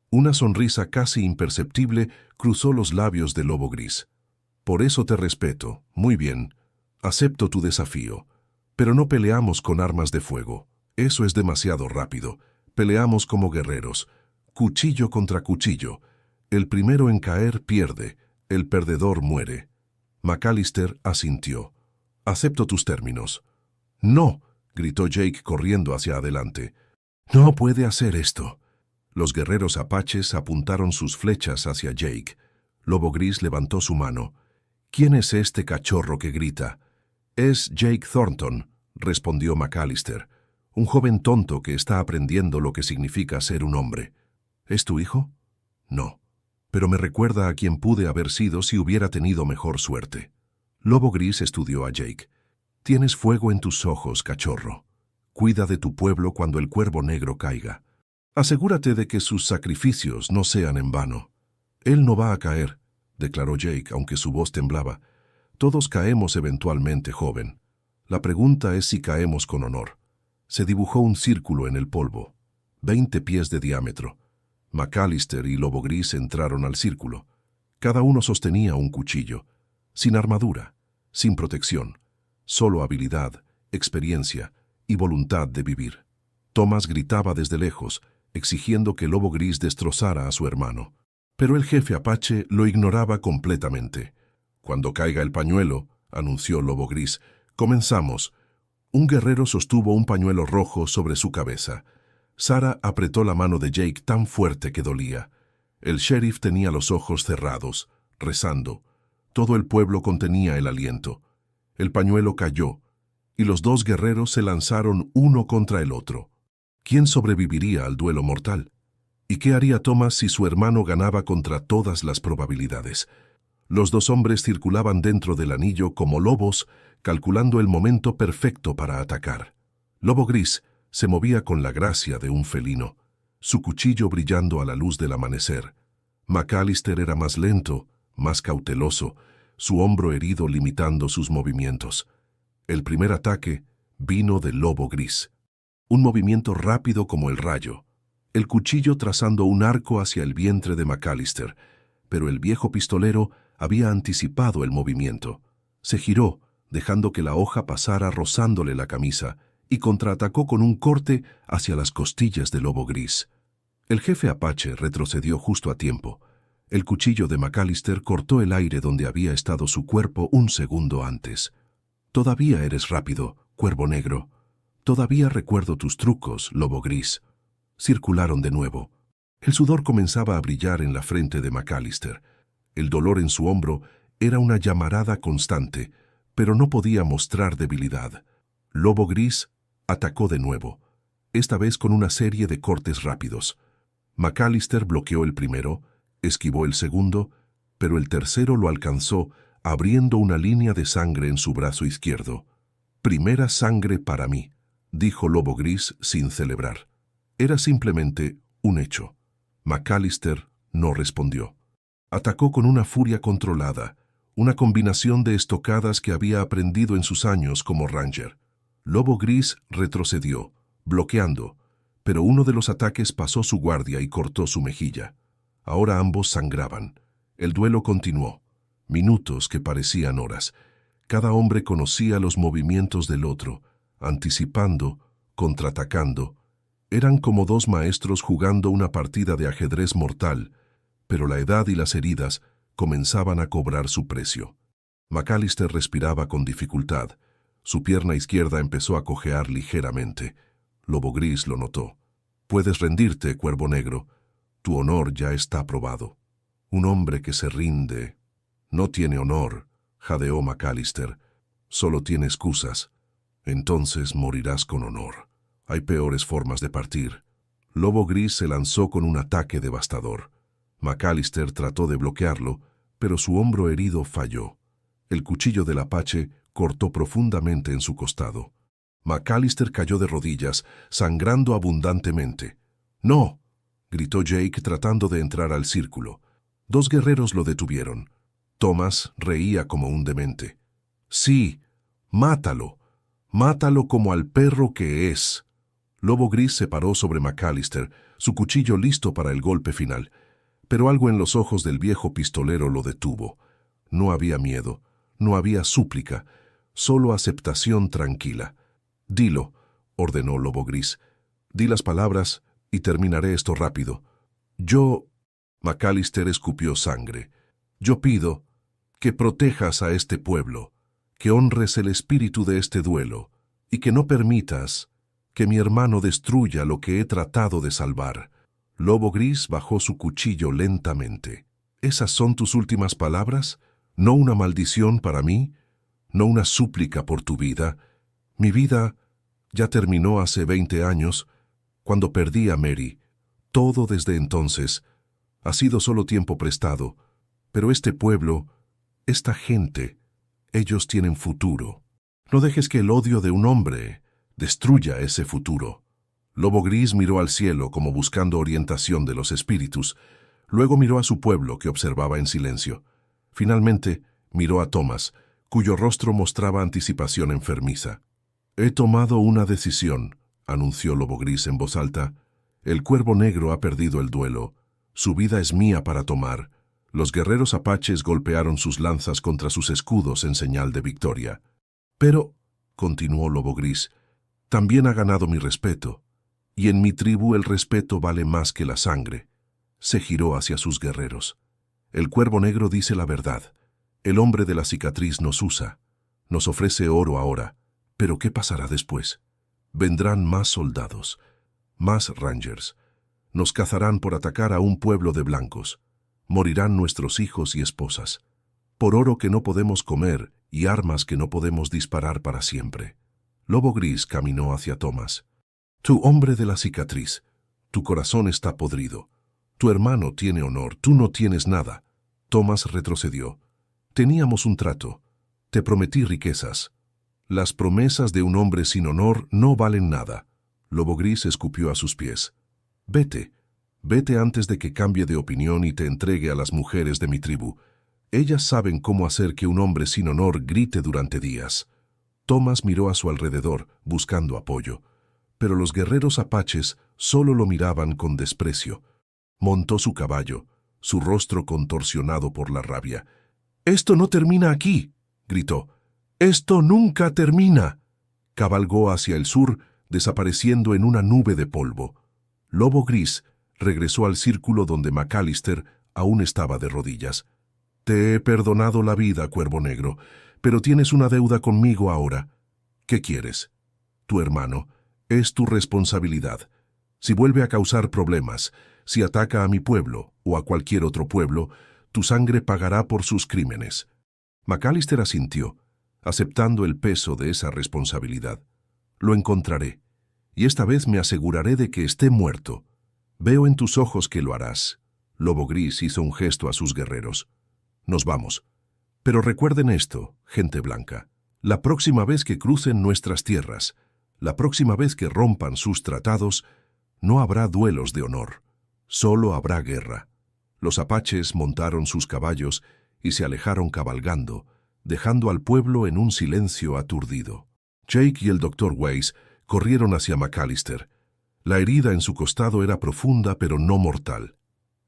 Una sonrisa casi imperceptible cruzó los labios de Lobo Gris. Por eso te respeto. Muy bien. Acepto tu desafío. Pero no peleamos con armas de fuego. Eso es demasiado rápido. Peleamos como guerreros. Cuchillo contra cuchillo. El primero en caer pierde. El perdedor muere. McAllister asintió. Acepto tus términos. ¡No!, gritó Jake corriendo hacia adelante. «No puede hacer esto». Los guerreros apaches apuntaron sus flechas hacia Jake. Lobo Gris levantó su mano. «¿Quién es este cachorro que grita?» «Es Jake Thornton», respondió McAllister. «Un joven tonto que está aprendiendo lo que significa ser un hombre». «¿Es tu hijo?» «No, pero me recuerda a quien pude haber sido si hubiera tenido mejor suerte». Lobo Gris estudió a Jake. «Tienes fuego en tus ojos, cachorro. Cuida de tu pueblo cuando el cuervo negro caiga. Asegúrate de que sus sacrificios no sean en vano». «Él no va a caer», declaró Jake, aunque su voz temblaba. «Todos caemos eventualmente, joven. La pregunta es si caemos con honor». Se dibujó un círculo en el polvo, 20 pies de diámetro. McAllister y Lobo Gris entraron al círculo. Cada uno sostenía un cuchillo, sin armadura, sin protección, solo habilidad experiencia y voluntad de vivir. Thomas gritaba desde lejos, exigiendo que Lobo Gris destrozara a su hermano. Pero el jefe Apache lo ignoraba completamente. «Cuando caiga el pañuelo», anunció Lobo Gris, «comenzamos». Un guerrero sostuvo un pañuelo rojo sobre su cabeza. Sarah apretó la mano de Jake tan fuerte que dolía. El sheriff tenía los ojos cerrados, rezando. Todo el pueblo contenía el aliento. El pañuelo cayó, y los dos guerreros se lanzaron uno contra el otro. ¿Quién sobreviviría al duelo mortal? ¿Y qué haría Thomas si su hermano ganaba contra todas las probabilidades? Los dos hombres circulaban dentro del anillo como lobos, calculando el momento perfecto para atacar. Lobo Gris se movía con la gracia de un felino, su cuchillo brillando a la luz del amanecer. McAllister era más lento, más cauteloso, su hombro herido limitando sus movimientos. El primer ataque vino de Lobo Gris. Un movimiento rápido como el rayo, el cuchillo trazando un arco hacia el vientre de McAllister, pero el viejo pistolero había anticipado el movimiento. Se giró, dejando que la hoja pasara rozándole la camisa, y contraatacó con un corte hacia las costillas de Lobo Gris. El jefe Apache retrocedió justo a tiempo. El cuchillo de McAllister cortó el aire donde había estado su cuerpo un segundo antes. «Todavía eres rápido, Cuervo Negro. Todavía recuerdo tus trucos, Lobo Gris». Circularon de nuevo. El sudor comenzaba a brillar en la frente de McAllister. El dolor en su hombro era una llamarada constante, pero no podía mostrar debilidad. Lobo Gris atacó de nuevo, esta vez con una serie de cortes rápidos. McAllister bloqueó el primero, esquivó el segundo, pero el tercero lo alcanzó, abriendo una línea de sangre en su brazo izquierdo. «Primera sangre para mí», dijo Lobo Gris sin celebrar. Era simplemente un hecho. McAllister no respondió. Atacó con una furia controlada, una combinación de estocadas que había aprendido en sus años como ranger. Lobo Gris retrocedió, bloqueando, pero uno de los ataques pasó su guardia y cortó su mejilla. Ahora ambos sangraban. El duelo continuó. Minutos que parecían horas. Cada hombre conocía los movimientos del otro, anticipando, contraatacando. Eran como dos maestros jugando una partida de ajedrez mortal, pero la edad y las heridas comenzaban a cobrar su precio. McAllister respiraba con dificultad. Su pierna izquierda empezó a cojear ligeramente. Lobo Gris lo notó. «Puedes rendirte, Cuervo Negro. Tu honor ya está probado». «Un hombre que se rinde no tiene honor», jadeó McAllister. «Solo tiene excusas. Entonces morirás con honor. Hay peores formas de partir». Lobo Gris se lanzó con un ataque devastador. McAllister trató de bloquearlo, pero su hombro herido falló. El cuchillo del Apache cortó profundamente en su costado. McAllister cayó de rodillas, sangrando abundantemente. «¡No!», gritó Jake tratando de entrar al círculo. Dos guerreros lo detuvieron. Thomas reía como un demente. «Sí, mátalo. Mátalo como al perro que es». Lobo Gris se paró sobre McAllister, su cuchillo listo para el golpe final. Pero algo en los ojos del viejo pistolero lo detuvo. No había miedo, no había súplica, solo aceptación tranquila. «Dilo», ordenó Lobo Gris. «Di las palabras y terminaré esto rápido». «Yo...» McAllister escupió sangre. «Yo pido que protejas a este pueblo, que honres el espíritu de este duelo y que no permitas que mi hermano destruya lo que he tratado de salvar». Lobo Gris bajó su cuchillo lentamente. «¿Esas son tus últimas palabras? ¿No una maldición para mí? ¿No una súplica por tu vida? Mi vida ya terminó hace 20 años, cuando perdí a Mary. Todo desde entonces ha sido solo tiempo prestado. Pero este pueblo, esta gente, ellos tienen futuro. No dejes que el odio de un hombre destruya ese futuro». Lobo Gris miró al cielo como buscando orientación de los espíritus. Luego miró a su pueblo que observaba en silencio. Finalmente miró a Thomas, cuyo rostro mostraba anticipación enfermiza. «He tomado una decisión», anunció Lobo Gris en voz alta. «El Cuervo Negro ha perdido el duelo. Su vida es mía para tomar». Los guerreros apaches golpearon sus lanzas contra sus escudos en señal de victoria. «Pero», continuó Lobo Gris, también ha ganado mi respeto, y en mi tribu el respeto vale más que la sangre. Se giró hacia sus guerreros. El Cuervo Negro dice la verdad. El hombre de la cicatriz nos usa. Nos ofrece oro ahora. Pero ¿qué pasará después? Vendrán más soldados, más rangers. Nos cazarán por atacar a un pueblo de blancos. Morirán nuestros hijos y esposas. Por oro que no podemos comer y armas que no podemos disparar para siempre. Lobo Gris caminó hacia Thomas. Tu hombre de la cicatriz, tu corazón está podrido. Tu hermano tiene honor, tú no tienes nada. Thomas retrocedió. Teníamos un trato. Te prometí riquezas. Las promesas de un hombre sin honor no valen nada. Lobo Gris escupió a sus pies. Vete. Vete antes de que cambie de opinión y te entregue a las mujeres de mi tribu. Ellas saben cómo hacer que un hombre sin honor grite durante días. Thomas miró a su alrededor, buscando apoyo. Pero los guerreros apaches solo lo miraban con desprecio. Montó su caballo, su rostro contorsionado por la rabia. «¡Esto no termina aquí!», gritó. «¡Esto nunca termina!». Cabalgó hacia el sur, desapareciendo en una nube de polvo. Lobo Gris regresó al círculo donde McAllister aún estaba de rodillas. «Te he perdonado la vida, Cuervo Negro, pero tienes una deuda conmigo ahora. ¿Qué quieres? Tu hermano. Es tu responsabilidad. Si vuelve a causar problemas, si ataca a mi pueblo o a cualquier otro pueblo, tu sangre pagará por sus crímenes». McAllister asintió, aceptando el peso de esa responsabilidad. «Lo encontraré, y esta vez me aseguraré de que esté muerto. Veo en tus ojos que lo harás». Lobo Gris hizo un gesto a sus guerreros. «Nos vamos. Pero recuerden esto, gente blanca. La próxima vez que crucen nuestras tierras, la próxima vez que rompan sus tratados, no habrá duelos de honor. Solo habrá guerra». Los apaches montaron sus caballos y se alejaron cabalgando, dejando al pueblo en un silencio aturdido. Jake y el Dr. Weiss corrieron hacia McAllister. La herida en su costado era profunda pero no mortal.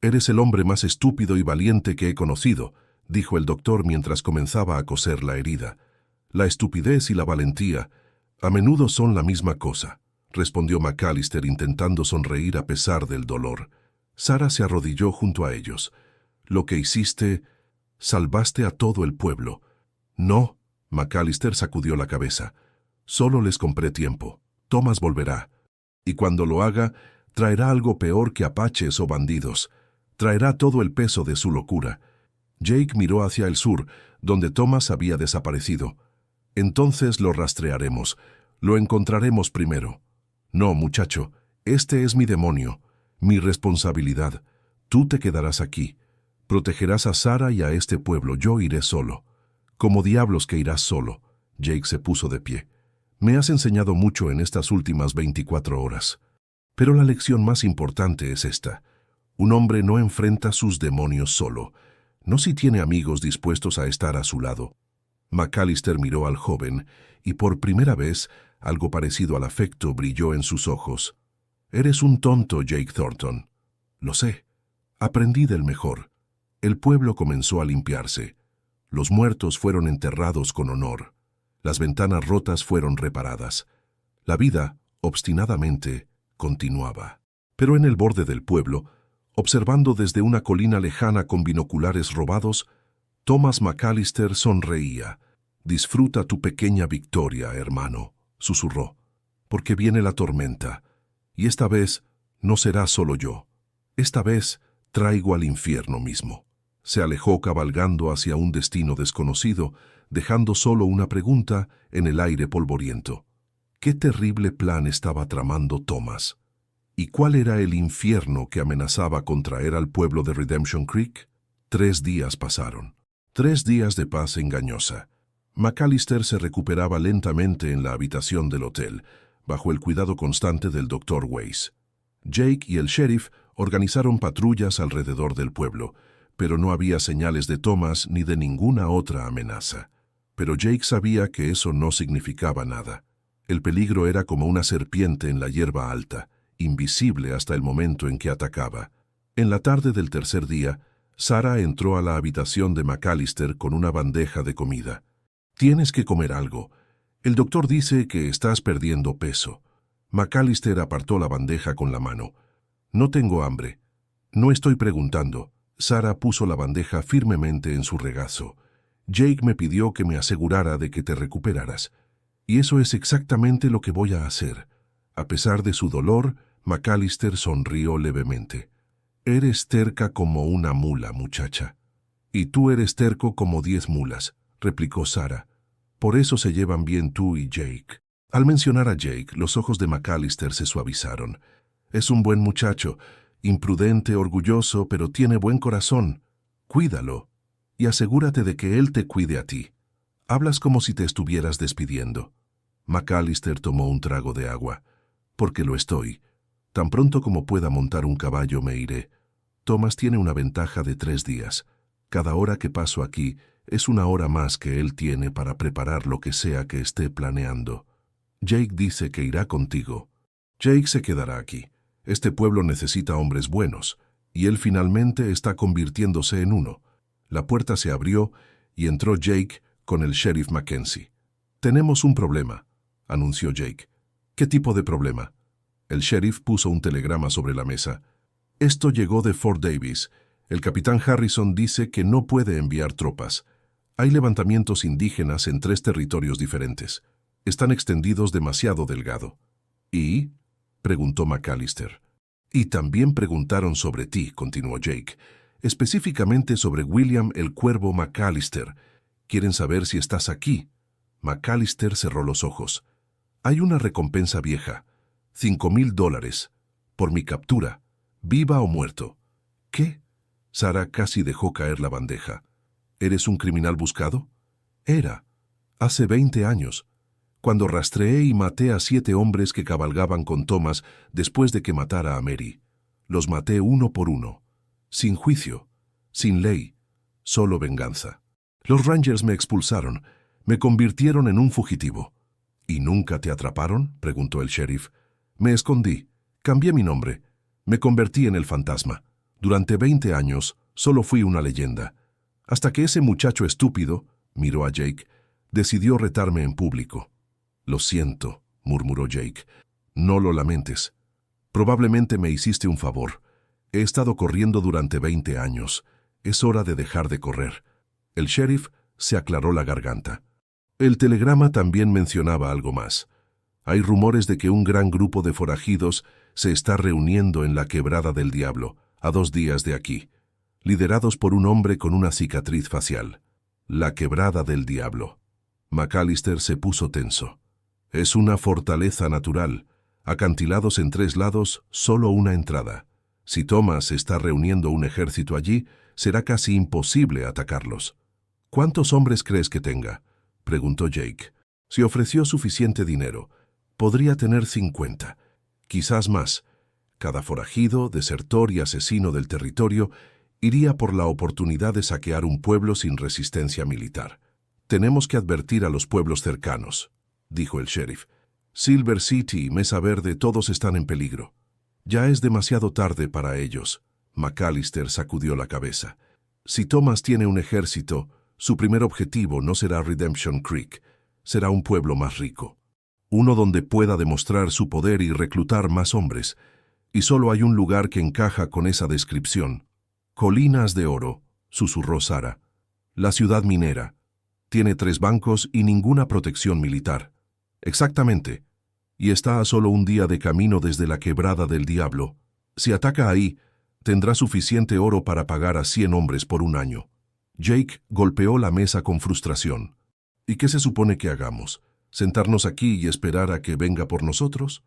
«Eres el hombre más estúpido y valiente que he conocido», dijo el doctor mientras comenzaba a coser la herida. «La estupidez y la valentía a menudo son la misma cosa», respondió McAllister intentando sonreír a pesar del dolor. Sarah se arrodilló junto a ellos. «Lo que hiciste, salvaste a todo el pueblo». «No», McAllister sacudió la cabeza. «Solo les compré tiempo. Thomas volverá. Y cuando lo haga, traerá algo peor que apaches o bandidos. Traerá todo el peso de su locura». Jake miró hacia el sur, donde Thomas había desaparecido. «Entonces lo rastrearemos. Lo encontraremos primero». «No, muchacho, este es mi demonio, mi responsabilidad. Tú te quedarás aquí. Protegerás a Sarah y a este pueblo. Yo iré solo». «Como diablos que irás solo». Jake se puso de pie. «Me has enseñado mucho en estas últimas 24 horas. Pero la lección más importante es esta. Un hombre no enfrenta sus demonios solo, no si tiene amigos dispuestos a estar a su lado». McAllister miró al joven y por primera vez algo parecido al afecto brilló en sus ojos. «Eres un tonto, Jake Thornton». «Lo sé. Aprendí del mejor». El pueblo comenzó a limpiarse. Los muertos fueron enterrados con honor. Las ventanas rotas fueron reparadas. La vida, obstinadamente, continuaba. Pero en el borde del pueblo, observando desde una colina lejana con binoculares robados, Thomas McAllister sonreía. «Disfruta tu pequeña victoria, hermano», susurró, «porque viene la tormenta. Y esta vez no será solo yo. Esta vez traigo al infierno mismo». Se alejó cabalgando hacia un destino desconocido, dejando solo una pregunta en el aire polvoriento. ¿Qué terrible plan estaba tramando Thomas? ¿Y cuál era el infierno que amenazaba con traer al pueblo de Redemption Creek? 3 días pasaron. 3 días de paz engañosa. McAllister se recuperaba lentamente en la habitación del hotel, bajo el cuidado constante del Dr. Weiss. Jake y el sheriff organizaron patrullas alrededor del pueblo, pero no había señales de Thomas ni de ninguna otra amenaza. Pero Jake sabía que eso no significaba nada. El peligro era como una serpiente en la hierba alta, invisible hasta el momento en que atacaba. En la tarde del tercer día, Sarah entró a la habitación de McAllister con una bandeja de comida. «Tienes que comer algo. El doctor dice que estás perdiendo peso. McAllister apartó la bandeja con la mano. No tengo hambre. No estoy preguntando. Sarah puso la bandeja firmemente en su regazo. Jake me pidió que me asegurara de que te recuperaras. Y eso es exactamente lo que voy a hacer. A pesar de su dolor, McAllister sonrió levemente. Eres terca como una mula, muchacha. Y tú eres terco como 10 mulas, replicó Sarah. Por eso se llevan bien tú y Jake. Al mencionar a Jake, los ojos de McAllister se suavizaron. Es un buen muchacho, imprudente, orgulloso, pero tiene buen corazón. Cuídalo y asegúrate de que él te cuide a ti. Hablas como si te estuvieras despidiendo. McAllister tomó un trago de agua. Porque lo estoy. Tan pronto como pueda montar un caballo me iré. Thomas tiene una ventaja de 3 días. Cada hora que paso aquí es una hora más que él tiene para preparar lo que sea que esté planeando. Jake dice que irá contigo. Jake se quedará aquí. Este pueblo necesita hombres buenos, y él finalmente está convirtiéndose en uno. La puerta se abrió y entró Jake con el sheriff Mackenzie. Tenemos un problema, anunció Jake. ¿Qué tipo de problema? El sheriff puso un telegrama sobre la mesa. Esto llegó de Fort Davis. El capitán Harrison dice que no puede enviar tropas. Hay levantamientos indígenas en 3 territorios diferentes. Están extendidos demasiado delgado. ¿Y? Preguntó McAllister. Y también preguntaron sobre ti, continuó Jake. Específicamente sobre William el Cuervo McAllister. Quieren saber si estás aquí. McAllister cerró los ojos. Hay una recompensa vieja. $5,000 por mi captura, viva o muerto. ¿Qué? Sarah casi dejó caer la bandeja. ¿Eres un criminal buscado? Era. Hace 20 años. Cuando rastreé y maté a 7 hombres que cabalgaban con Thomas después de que matara a Mary. Los maté uno por uno. Sin juicio. Sin ley. Solo venganza. Los Rangers me expulsaron. Me convirtieron en un fugitivo. ¿Y nunca te atraparon?, preguntó el sheriff. Me escondí. Cambié mi nombre. Me convertí en el fantasma. Durante 20 años solo fui una leyenda. Hasta que ese muchacho estúpido, miró a Jake, decidió retarme en público. Lo siento, murmuró Jake. No lo lamentes. Probablemente me hiciste un favor. He estado corriendo durante 20 años. Es hora de dejar de correr. El sheriff se aclaró la garganta. El telegrama también mencionaba algo más. Hay rumores de que un gran grupo de forajidos se está reuniendo en la Quebrada del Diablo, a 2 días de aquí, liderados por un hombre con una cicatriz facial. La Quebrada del Diablo. McAllister se puso tenso. Es una fortaleza natural. Acantilados en 3 lados, solo una entrada. Si Thomas está reuniendo un ejército allí, será casi imposible atacarlos. ¿Cuántos hombres crees que tenga?, preguntó Jake. Si ofreció suficiente dinero, podría tener 50, quizás más. Cada forajido, desertor y asesino del territorio iría por la oportunidad de saquear un pueblo sin resistencia militar. Tenemos que advertir a los pueblos cercanos, dijo el sheriff. Silver City y Mesa Verde todos están en peligro. Ya es demasiado tarde para ellos. McAllister sacudió la cabeza. Si Thomas tiene un ejército, su primer objetivo no será Redemption Creek, será un pueblo más rico. Uno donde pueda demostrar su poder y reclutar más hombres. Y solo hay un lugar que encaja con esa descripción. Colinas de Oro, susurró Sarah. La ciudad minera. Tiene 3 bancos y ninguna protección militar. Exactamente. Y está a solo un día de camino desde la Quebrada del Diablo. Si ataca ahí, tendrá suficiente oro para pagar a 100 hombres por un año. Jake golpeó la mesa con frustración. ¿Y qué se supone que hagamos? ¿Sentarnos aquí y esperar a que venga por nosotros?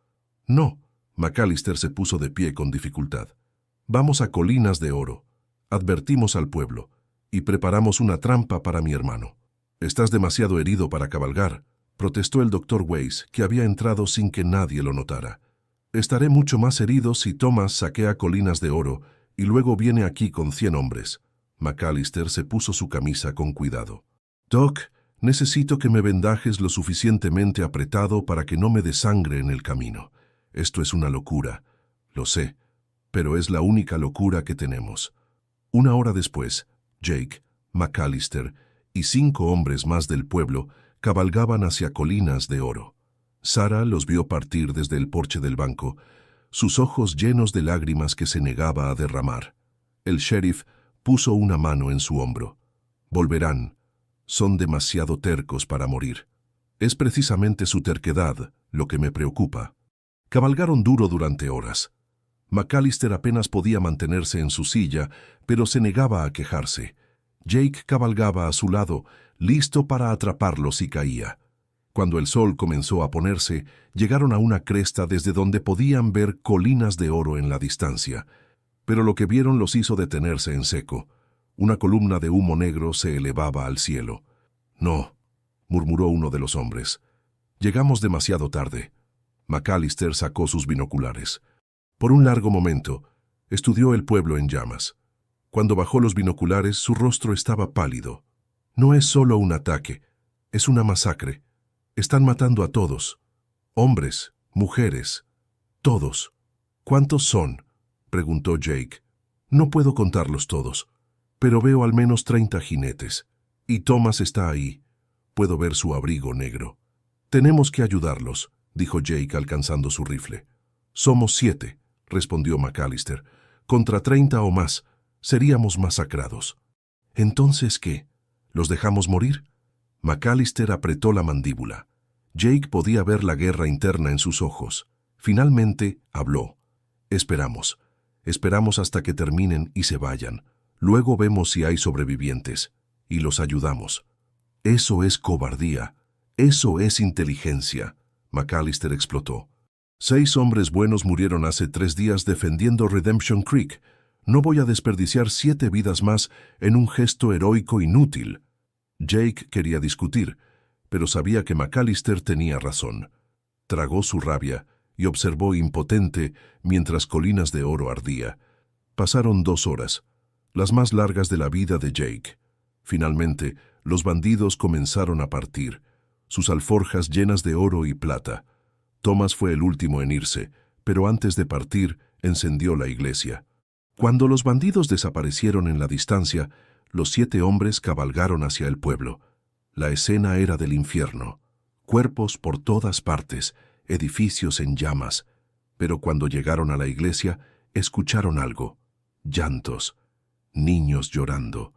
No. McAllister se puso de pie con dificultad. Vamos a Colinas de Oro. Advertimos al pueblo y preparamos una trampa para mi hermano. Estás demasiado herido para cabalgar, protestó el Dr. Weiss, que había entrado sin que nadie lo notara. Estaré mucho más herido si Thomas saquea Colinas de Oro y luego viene aquí con 100 hombres. McAllister se puso su camisa con cuidado. Doc, necesito que me vendajes lo suficientemente apretado para que no me desangre en el camino. Esto es una locura, lo sé, pero es la única locura que tenemos. 1 hora después, Jake, McAllister y 5 hombres más del pueblo cabalgaban hacia Colinas de Oro. Sarah los vio partir desde el porche del banco, sus ojos llenos de lágrimas que se negaba a derramar. El sheriff puso una mano en su hombro. Volverán. Son demasiado tercos para morir. Es precisamente su terquedad lo que me preocupa. Cabalgaron duro durante horas. McAllister apenas podía mantenerse en su silla, pero se negaba a quejarse. Jake cabalgaba a su lado, listo para atraparlo si caía. Cuando el sol comenzó a ponerse, llegaron a una cresta desde donde podían ver Colinas de Oro en la distancia. Pero lo que vieron los hizo detenerse en seco. Una columna de humo negro se elevaba al cielo. «No», murmuró uno de los hombres. «Llegamos demasiado tarde». McAllister sacó sus binoculares. Por un largo momento, estudió el pueblo en llamas. Cuando bajó los binoculares, su rostro estaba pálido. «No es solo un ataque, es una masacre. Están matando a todos. Hombres, mujeres, todos». «¿Cuántos son?», preguntó Jake. «No puedo contarlos todos, pero veo al menos 30 jinetes. Y Thomas está ahí. Puedo ver su abrigo negro». «Tenemos que ayudarlos», dijo Jake alcanzando su rifle. «Somos 7», respondió McAllister. «Contra 30 o más, seríamos masacrados». «¿Entonces qué? ¿Los dejamos morir?». McAllister apretó la mandíbula. Jake podía ver la guerra interna en sus ojos. Finalmente habló. «Esperamos. Esperamos hasta que terminen y se vayan. Luego vemos si hay sobrevivientes. Y los ayudamos». «Eso es cobardía. Eso es inteligencia», McAllister explotó. 6 hombres buenos murieron hace 3 días defendiendo Redemption Creek. No voy a desperdiciar 7 vidas más en un gesto heroico inútil. Jake quería discutir, pero sabía que McAllister tenía razón. Tragó su rabia y observó impotente mientras Colinas de Oro ardía. Pasaron 2 horas, las más largas de la vida de Jake. Finalmente, los bandidos comenzaron a partir, sus alforjas llenas de oro y plata. Thomas fue el último en irse, pero antes de partir, encendió la iglesia. Cuando los bandidos desaparecieron en la distancia, los 7 hombres cabalgaron hacia el pueblo. La escena era del infierno. Cuerpos por todas partes, edificios en llamas. Pero cuando llegaron a la iglesia, escucharon algo. Llantos. Niños llorando.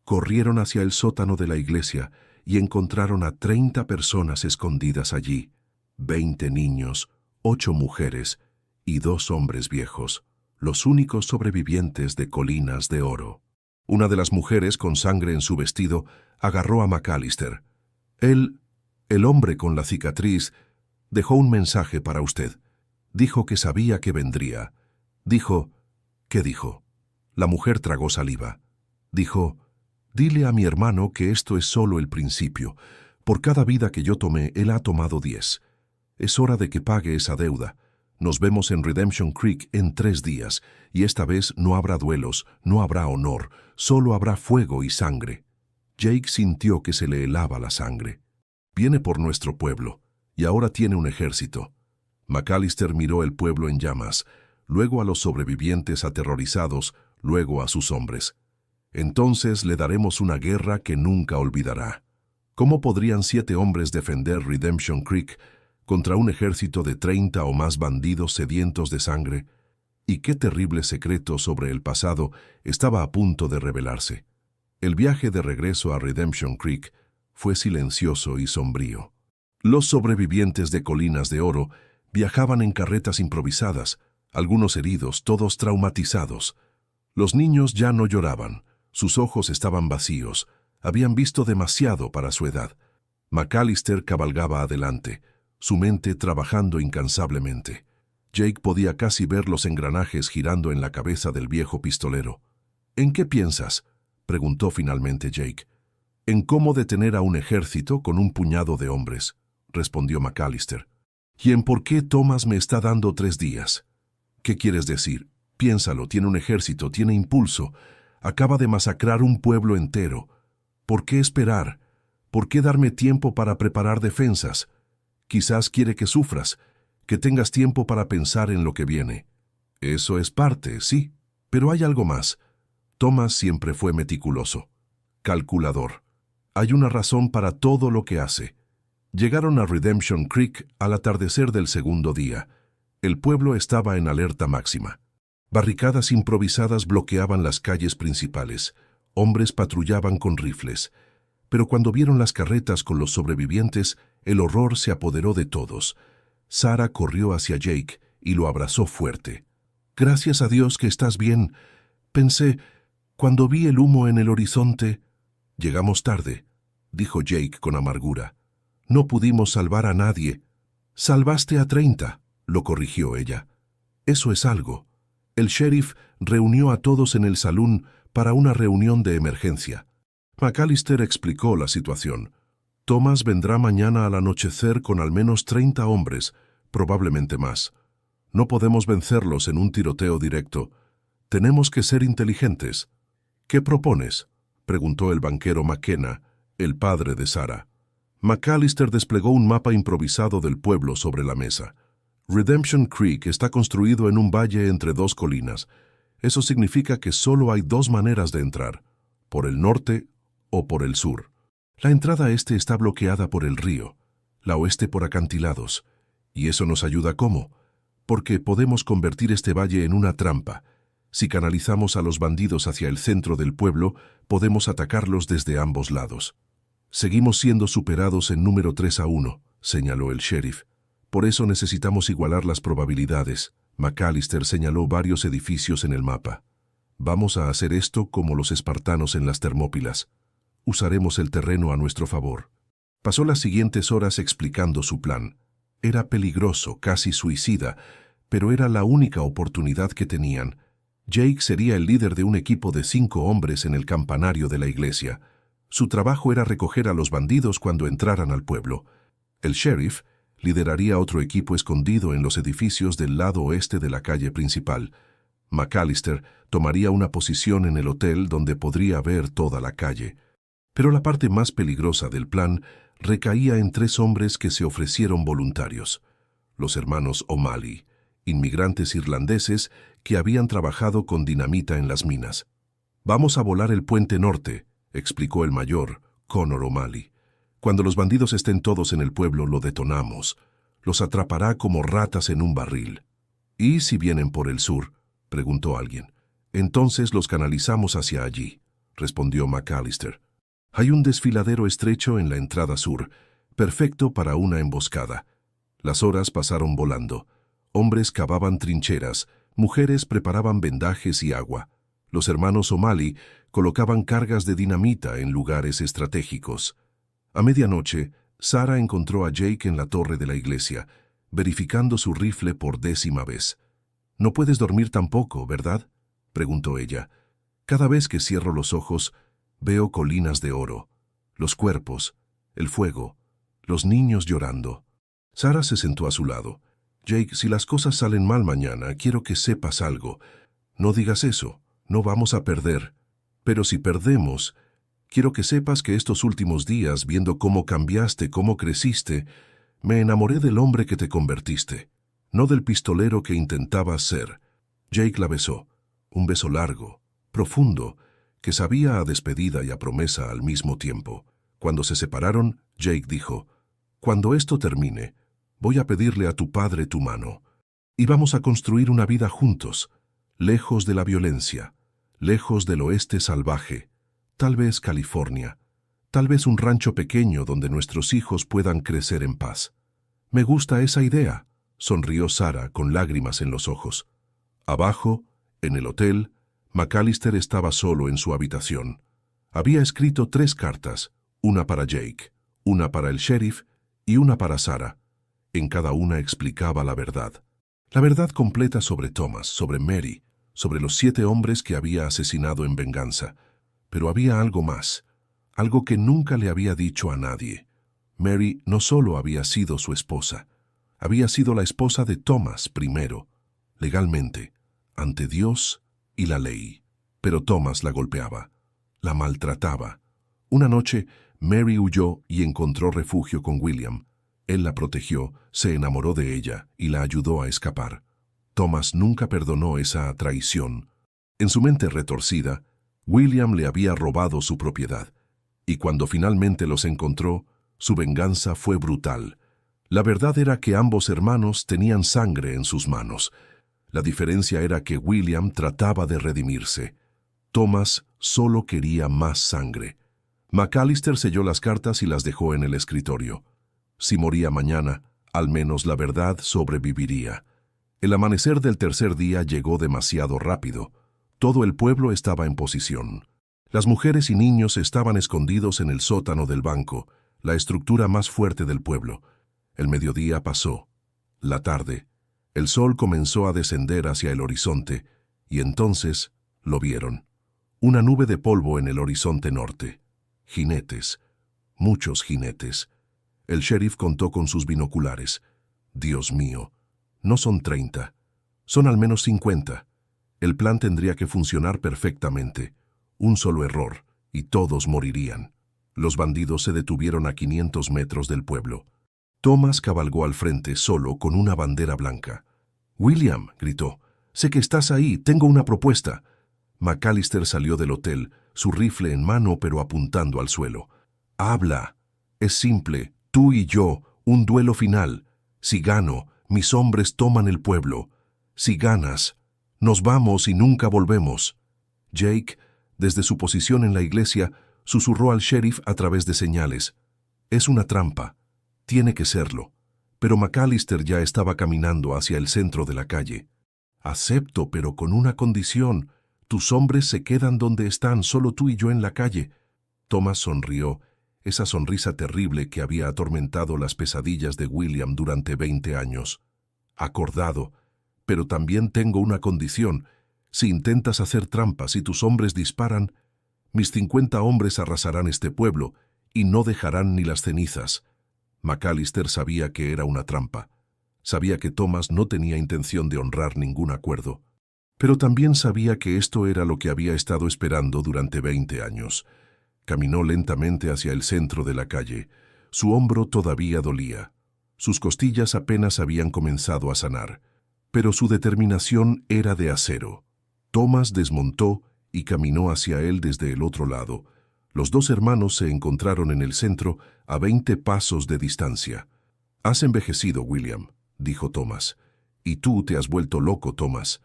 Corrieron hacia el sótano de la iglesia y encontraron a 30 personas escondidas allí. 20 niños, 8 mujeres y 2 hombres viejos, los únicos sobrevivientes de Colinas de Oro. Una de las mujeres, con sangre en su vestido, agarró a McAllister. Él, el hombre con la cicatriz, dejó un mensaje para usted. Dijo que sabía que vendría. Dijo... ¿Qué dijo? La mujer tragó saliva. Dijo... Dile a mi hermano que esto es solo el principio. Por cada vida que yo tomé, él ha tomado 10. Es hora de que pague esa deuda. Nos vemos en Redemption Creek en 3 días, y esta vez no habrá duelos, no habrá honor, solo habrá fuego y sangre. Jake sintió que se le helaba la sangre. Viene por nuestro pueblo, y ahora tiene un ejército. McAllister miró el pueblo en llamas, luego a los sobrevivientes aterrorizados, luego a sus hombres. Entonces le daremos una guerra que nunca olvidará. ¿Cómo podrían 7 hombres defender Redemption Creek contra un ejército de 30 o más bandidos sedientos de sangre? ¿Y qué terrible secreto sobre el pasado estaba a punto de revelarse? El viaje de regreso a Redemption Creek fue silencioso y sombrío. Los sobrevivientes de Colinas de Oro viajaban en carretas improvisadas, algunos heridos, todos traumatizados. Los niños ya no lloraban. Sus ojos estaban vacíos, habían visto demasiado para su edad. McAllister cabalgaba adelante, su mente trabajando incansablemente. Jake podía casi ver los engranajes girando en la cabeza del viejo pistolero. «¿En qué piensas?», preguntó finalmente Jake. «En cómo detener a un ejército con un puñado de hombres», respondió McAllister. «¿Y en por qué Thomas me está dando 3 días? ¿Qué quieres decir? Piénsalo, tiene un ejército, tiene impulso. Acaba de masacrar un pueblo entero. ¿Por qué esperar? ¿Por qué darme tiempo para preparar defensas? Quizás quiere que sufras, que tengas tiempo para pensar en lo que viene. Eso es parte, sí, pero hay algo más. Thomas siempre fue meticuloso, calculador. Hay una razón para todo lo que hace, Llegaron a Redemption Creek al atardecer del segundo día. El pueblo estaba en alerta máxima. Barricadas improvisadas bloqueaban las calles principales. Hombres patrullaban con rifles. Pero cuando vieron las carretas con los sobrevivientes, el horror se apoderó de todos. Sarah corrió hacia Jake y lo abrazó fuerte. «Gracias a Dios que estás bien. Pensé, cuando vi el humo en el horizonte...» «Llegamos tarde», dijo Jake con amargura. «No pudimos salvar a nadie». «Salvaste a 30», lo corrigió ella. «Eso es algo». El sheriff reunió a todos en el salón para una reunión de emergencia. McAllister explicó la situación. Thomas vendrá mañana al anochecer con al menos 30 hombres, probablemente más. No podemos vencerlos en un tiroteo directo. Tenemos que ser inteligentes. «¿Qué propones?», preguntó el banquero McKenna, el padre de Sarah. McAllister desplegó un mapa improvisado del pueblo sobre la mesa. Redemption Creek está construido en un valle entre dos colinas. Eso significa que solo hay dos maneras de entrar, por el norte o por el sur. La entrada este está bloqueada por el río, la oeste por acantilados. ¿Y eso nos ayuda cómo? Porque podemos convertir este valle en una trampa. Si canalizamos a los bandidos hacia el centro del pueblo, podemos atacarlos desde ambos lados. «Seguimos siendo superados en número 3-1», señaló el sheriff. «Por eso necesitamos igualar las probabilidades». McAllister señaló varios edificios en el mapa. «Vamos a hacer esto como los espartanos en las Termópilas. Usaremos el terreno a nuestro favor». Pasó las siguientes horas explicando su plan. Era peligroso, casi suicida, pero era la única oportunidad que tenían. Jake sería el líder de un equipo de 5 hombres en el campanario de la iglesia. Su trabajo era recoger a los bandidos cuando entraran al pueblo. El sheriff lideraría otro equipo escondido en los edificios del lado oeste de la calle principal. McAllister tomaría una posición en el hotel donde podría ver toda la calle. Pero la parte más peligrosa del plan recaía en 3 hombres que se ofrecieron voluntarios. Los hermanos O'Malley, inmigrantes irlandeses que habían trabajado con dinamita en las minas. «Vamos a volar el puente norte», explicó el mayor, Connor O'Malley. «Cuando los bandidos estén todos en el pueblo, lo detonamos. Los atrapará como ratas en un barril». «¿Y si vienen por el sur?», preguntó alguien. «Entonces los canalizamos hacia allí», respondió McAllister. «Hay un desfiladero estrecho en la entrada sur, perfecto para una emboscada». Las horas pasaron volando. Hombres cavaban trincheras, mujeres preparaban vendajes y agua. Los hermanos O'Malley colocaban cargas de dinamita en lugares estratégicos. A medianoche, Sarah encontró a Jake en la torre de la iglesia, verificando su rifle por 10ª vez. «No puedes dormir tampoco, ¿verdad?», preguntó ella. «Cada vez que cierro los ojos, veo colinas de oro, los cuerpos, el fuego, los niños llorando». Sarah se sentó a su lado. «Jake, si las cosas salen mal mañana, quiero que sepas algo. No digas eso, no vamos a perder. Pero si perdemos, quiero que sepas que estos últimos días, viendo cómo cambiaste, cómo creciste, me enamoré del hombre que te convertiste, no del pistolero que intentabas ser». Jake la besó, un beso largo, profundo, que sabía a despedida y a promesa al mismo tiempo. Cuando se separaron, Jake dijo: «Cuando esto termine, voy a pedirle a tu padre tu mano, y vamos a construir una vida juntos, lejos de la violencia, lejos del oeste salvaje, tal vez California, tal vez un rancho pequeño donde nuestros hijos puedan crecer en paz». «Me gusta esa idea», sonrió Sarah con lágrimas en los ojos. Abajo, en el hotel, McAllister estaba solo en su habitación. Había escrito 3 cartas, una para Jake, una para el sheriff y una para Sarah. En cada una explicaba la verdad completa sobre Thomas, sobre Mary, sobre los 7 hombres que había asesinado en venganza. Pero había algo más, algo que nunca le había dicho a nadie. Mary no solo había sido su esposa, había sido la esposa de Thomas primero, legalmente, ante Dios y la ley. Pero Thomas la golpeaba, la maltrataba. Una noche, Mary huyó y encontró refugio con William. Él la protegió, se enamoró de ella y la ayudó a escapar. Thomas nunca perdonó esa traición. En su mente retorcida, William le había robado su propiedad, y cuando finalmente los encontró, Su venganza fue brutal. La verdad era que ambos hermanos tenían sangre en sus manos. La diferencia era que William trataba de redimirse. Thomas solo quería más sangre. McAllister selló las cartas y las dejó en el escritorio. Si moría mañana, al menos la verdad sobreviviría. El amanecer del tercer día llegó demasiado rápido. Todo el pueblo estaba en posición. Las mujeres y niños estaban escondidos en el sótano del banco, la estructura más fuerte del pueblo. El mediodía pasó. La tarde. El sol comenzó a descender hacia el horizonte, y entonces lo vieron. Una nube de polvo en el horizonte norte. Jinetes. Muchos jinetes. El sheriff contó con sus binoculares. Dios mío, no son 30. Son al menos 50. El plan tendría que funcionar perfectamente. Un solo error, y todos morirían. Los bandidos se detuvieron a 500 metros del pueblo. Thomas cabalgó al frente solo con una bandera blanca. «William», gritó, «sé que estás ahí, tengo una propuesta». McAllister salió del hotel, su rifle en mano pero apuntando al suelo. «Habla. Es simple, tú y yo, un duelo final. Si gano, mis hombres toman el pueblo. Si ganas, nos vamos y nunca volvemos». Jake, desde su posición en la iglesia, susurró al sheriff a través de señales. «Es una trampa. Tiene que serlo». Pero McAllister ya estaba caminando hacia el centro de la calle. «Acepto, pero con una condición. Tus hombres se quedan donde están, solo tú y yo en la calle». Thomas sonrió, esa sonrisa terrible que había atormentado las pesadillas de William durante 20 años. «Acordado, pero también tengo una condición. Si intentas hacer trampas y tus hombres disparan, mis 50 hombres arrasarán este pueblo y no dejarán ni las cenizas». McAllister sabía que era una trampa. Sabía que Thomas no tenía intención de honrar ningún acuerdo. Pero también sabía que esto era lo que había estado esperando durante 20 años. Caminó lentamente hacia el centro de la calle. Su hombro todavía dolía. Sus costillas apenas habían comenzado a sanar. Pero su determinación era de acero. Thomas desmontó y caminó hacia él desde el otro lado. Los dos hermanos se encontraron en el centro, a 20 pasos de distancia. «Has envejecido, William», dijo Thomas. «Y tú te has vuelto loco, Thomas».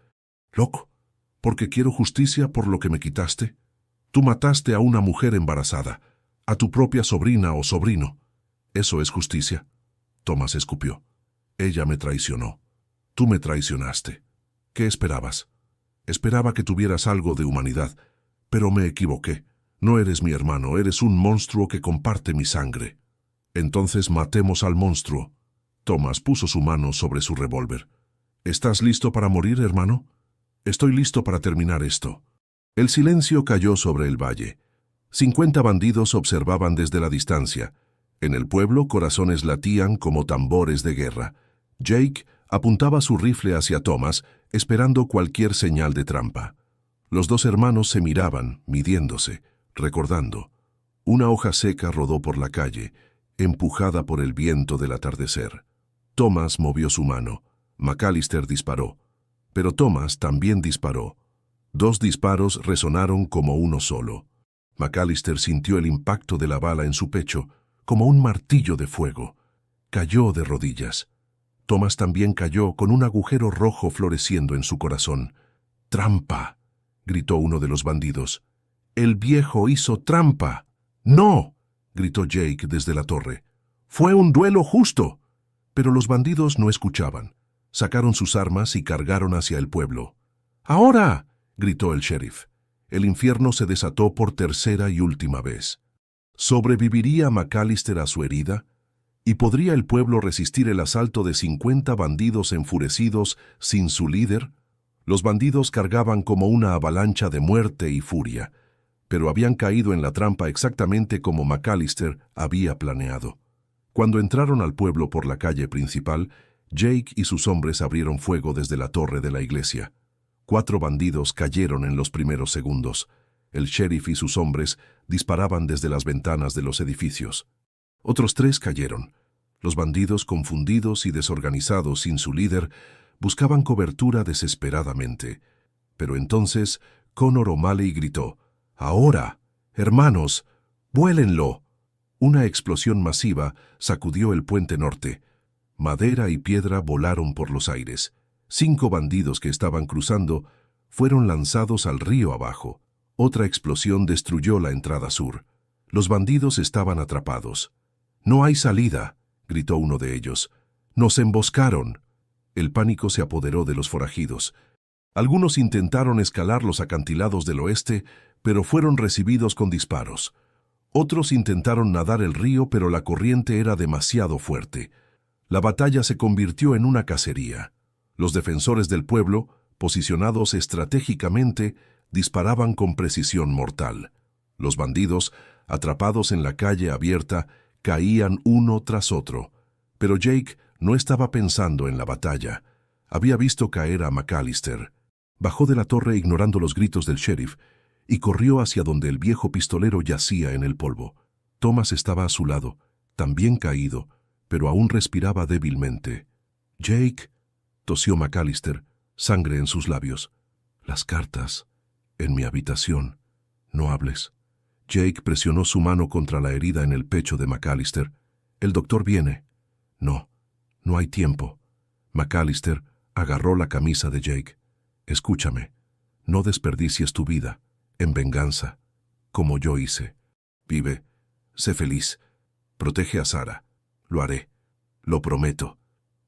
«¿Loco? ¿Porque quiero justicia por lo que me quitaste? Tú mataste a una mujer embarazada, a tu propia sobrina o sobrino. ¿Eso es justicia?». Thomas escupió. «Ella me traicionó. Tú me traicionaste. ¿Qué esperabas? Esperaba que tuvieras algo de humanidad, pero me equivoqué. No eres mi hermano, eres un monstruo que comparte mi sangre». «Entonces matemos al monstruo». Thomas puso su mano sobre su revólver. «¿Estás listo para morir, hermano?» «Estoy listo para terminar esto». El silencio cayó sobre el valle. 50 bandidos observaban desde la distancia. En el pueblo, corazones latían como tambores de guerra. Jake apuntaba su rifle hacia Thomas, esperando cualquier señal de trampa. Los dos hermanos se miraban, midiéndose, recordando. Una hoja seca rodó por la calle, empujada por el viento del atardecer. Thomas movió su mano. McAllister disparó. Pero Thomas también disparó. 2 disparos resonaron como uno solo. McAllister sintió el impacto de la bala en su pecho, como un martillo de fuego. Cayó de rodillas. Thomas también cayó con un agujero rojo floreciendo en su corazón. «¡Trampa!», gritó uno de los bandidos. «El viejo hizo trampa». «¡No!», gritó Jake desde la torre. «Fue un duelo justo». Pero los bandidos no escuchaban. Sacaron sus armas y cargaron hacia el pueblo. «¡Ahora!», gritó el sheriff. El infierno se desató por tercera y última vez. ¿Sobreviviría McAllister a su herida? ¿Y podría el pueblo resistir el asalto de 50 bandidos enfurecidos sin su líder? Los bandidos cargaban como una avalancha de muerte y furia, pero habían caído en la trampa exactamente como McAllister había planeado. Cuando entraron al pueblo por la calle principal, Jake y sus hombres abrieron fuego desde la torre de la iglesia. 4 bandidos cayeron en los primeros segundos. El sheriff y sus hombres disparaban desde las ventanas de los edificios. Otros 3 cayeron. Los bandidos, confundidos y desorganizados sin su líder, buscaban cobertura desesperadamente. Pero entonces Conor O'Malley gritó: «¡Ahora! ¡Hermanos! ¡Vuélenlo!». Una explosión masiva sacudió el puente norte. Madera y piedra volaron por los aires. 5 bandidos que estaban cruzando fueron lanzados al río abajo. Otra explosión destruyó la entrada sur. Los bandidos estaban atrapados. «¡No hay salida!», gritó uno de ellos. «¡Nos emboscaron!». El pánico se apoderó de los forajidos. Algunos intentaron escalar los acantilados del oeste, pero fueron recibidos con disparos. Otros intentaron nadar el río, pero la corriente era demasiado fuerte. La batalla se convirtió en una cacería. Los defensores del pueblo, posicionados estratégicamente, disparaban con precisión mortal. Los bandidos, atrapados en la calle abierta, caían uno tras otro. Pero Jake no estaba pensando en la batalla. Había visto caer a McAllister. Bajó de la torre ignorando los gritos del sheriff y corrió hacia donde el viejo pistolero yacía en el polvo. Thomas estaba a su lado, también caído, pero aún respiraba débilmente. «Jake», tosió McAllister, sangre en sus labios. «Las cartas, en mi habitación. No hables». Jake presionó su mano contra la herida en el pecho de McAllister. «El doctor viene». «No, no hay tiempo». McAllister agarró la camisa de Jake. «Escúchame, no desperdicies tu vida, en venganza, como yo hice. Vive, sé feliz, protege a Sarah. Lo haré, lo prometo.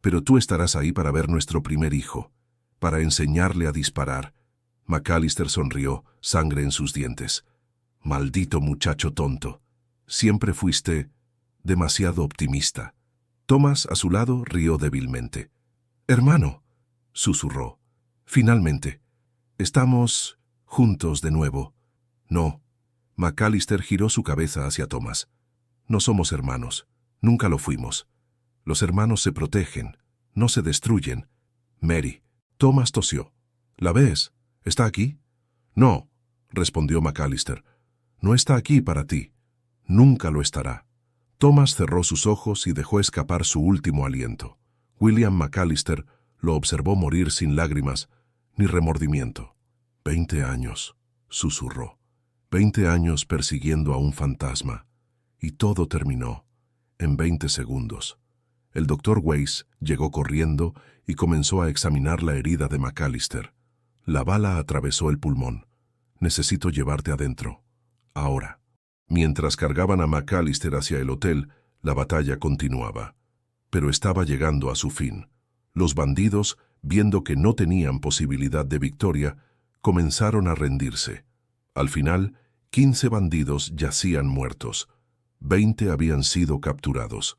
Pero tú estarás ahí para ver nuestro primer hijo, para enseñarle a disparar». McAllister sonrió, sangre en sus dientes. «Maldito muchacho tonto. Siempre fuiste demasiado optimista». Thomas, a su lado, rió débilmente. «Hermano», susurró. «Finalmente, estamos juntos de nuevo». «No». McAllister giró su cabeza hacia Thomas. «No somos hermanos. Nunca lo fuimos. Los hermanos se protegen, no se destruyen». «Mary». Thomas tosió. «¿La ves? ¿Está aquí?» «No», respondió McAllister. «No está aquí para ti. Nunca lo estará». Thomas cerró sus ojos y dejó escapar su último aliento. William McAllister lo observó morir sin lágrimas ni remordimiento. 20 años, susurró. 20 años persiguiendo a un fantasma. Y todo terminó en 20 segundos. El doctor Weiss llegó corriendo y comenzó a examinar la herida de McAllister. «La bala atravesó el pulmón. Necesito llevarte adentro. Ahora». Mientras cargaban a McAllister hacia el hotel, la batalla continuaba. Pero estaba llegando a su fin. Los bandidos, viendo que no tenían posibilidad de victoria, comenzaron a rendirse. Al final, 15 bandidos yacían muertos. 20 habían sido capturados.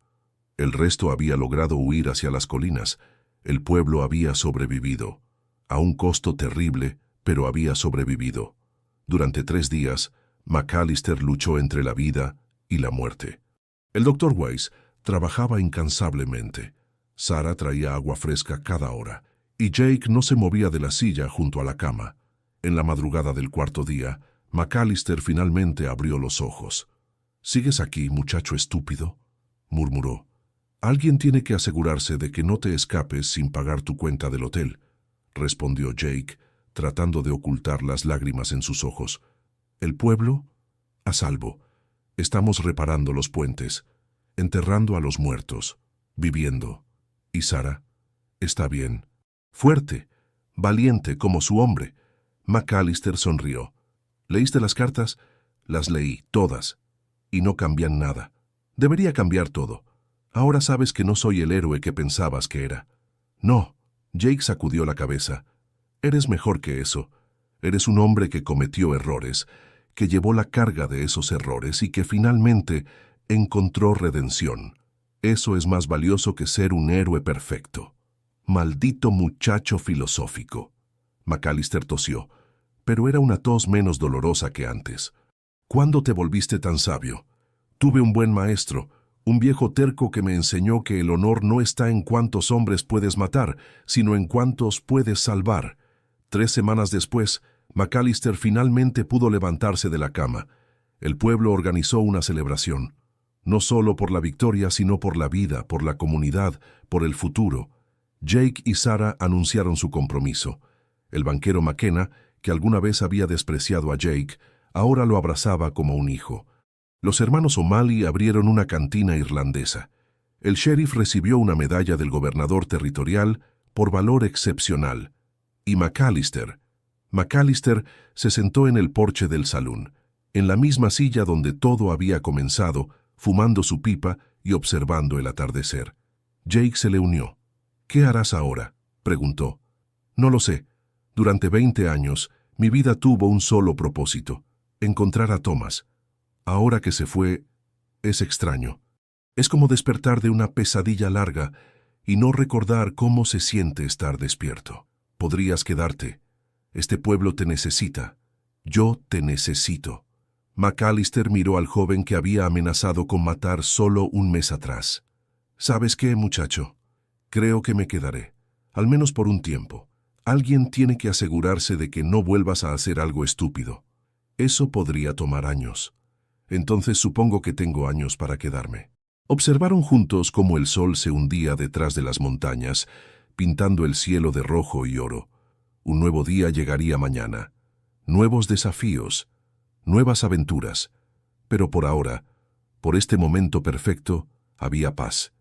El resto había logrado huir hacia las colinas. El pueblo había sobrevivido. A un costo terrible, pero había sobrevivido. Durante 3 días, McAllister luchó entre la vida y la muerte. El doctor Weiss trabajaba incansablemente. Sarah traía agua fresca cada hora, y Jake no se movía de la silla junto a la cama. En la madrugada del 4.º día, McAllister finalmente abrió los ojos. «¿Sigues aquí, muchacho estúpido?», murmuró. «Alguien tiene que asegurarse de que no te escapes sin pagar tu cuenta del hotel», respondió Jake, tratando de ocultar las lágrimas en sus ojos. «¿El pueblo? A salvo. Estamos reparando los puentes, enterrando a los muertos, viviendo. ¿Y Sarah? Está bien. Fuerte, valiente como su hombre». McAllister sonrió. «¿Leíste las cartas?» «Las leí, todas. Y no cambian nada. Debería cambiar todo. Ahora sabes que no soy el héroe que pensabas que era». «No», Jake sacudió la cabeza. «Eres mejor que eso. Eres un hombre que cometió errores, que llevó la carga de esos errores y que finalmente encontró redención. Eso es más valioso que ser un héroe perfecto». «Maldito muchacho filosófico». McAllister tosió, pero era una tos menos dolorosa que antes. «¿Cuándo te volviste tan sabio? Tuve un buen maestro, un viejo terco que me enseñó que el honor no está en cuántos hombres puedes matar, sino en cuántos puedes salvar». 3 semanas después, McAllister finalmente pudo levantarse de la cama. El pueblo organizó una celebración, no solo por la victoria, sino por la vida, por la comunidad, por el futuro. Jake y Sarah anunciaron su compromiso. El banquero McKenna, que alguna vez había despreciado a Jake, ahora lo abrazaba como un hijo. Los hermanos O'Malley abrieron una cantina irlandesa. El sheriff recibió una medalla del gobernador territorial por valor excepcional. Y McAllister se sentó en el porche del salón, en la misma silla donde todo había comenzado, fumando su pipa y observando el atardecer. Jake se le unió. «¿Qué harás ahora?», preguntó. «No lo sé. Durante 20 años, mi vida tuvo un solo propósito: encontrar a Thomas. Ahora que se fue, es extraño. Es como despertar de una pesadilla larga y no recordar cómo se siente estar despierto. Podrías quedarte. Este pueblo te necesita. Yo te necesito». McAllister miró al joven que había amenazado con matar solo un mes atrás. «¿Sabes qué, muchacho? Creo que me quedaré, al menos por un tiempo. Alguien tiene que asegurarse de que no vuelvas a hacer algo estúpido. Eso podría tomar años. Entonces supongo que tengo años para quedarme». Observaron juntos cómo el sol se hundía detrás de las montañas, pintando el cielo de rojo y oro. Un nuevo día llegaría mañana. Nuevos desafíos, nuevas aventuras. Pero por ahora, por este momento perfecto, había paz.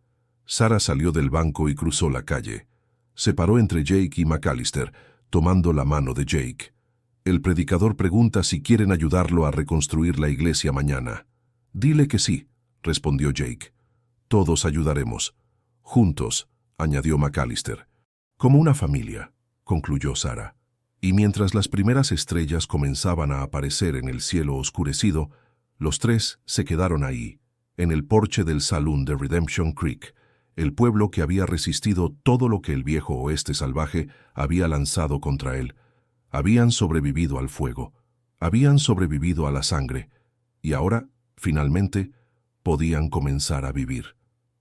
Sarah salió del banco y cruzó la calle. Se paró entre Jake y McAllister, tomando la mano de Jake. «El predicador pregunta si quieren ayudarlo a reconstruir la iglesia mañana». «Dile que sí», respondió Jake. «Todos ayudaremos. Juntos», añadió McAllister. «Como una familia», concluyó Sarah. Y mientras las primeras estrellas comenzaban a aparecer en el cielo oscurecido, los tres se quedaron ahí, en el porche del salón de Redemption Creek, el pueblo que había resistido todo lo que el viejo oeste salvaje había lanzado contra él. Habían sobrevivido al fuego, habían sobrevivido a la sangre, y ahora, finalmente, podían comenzar a vivir.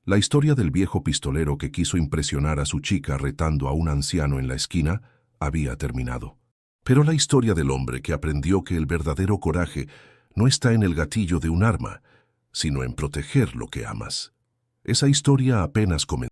La historia del viejo pistolero que quiso impresionar a su chica retando a un anciano en la esquina había terminado. Pero la historia del hombre que aprendió que el verdadero coraje no está en el gatillo de un arma, sino en proteger lo que amas. Esa historia apenas comenzó.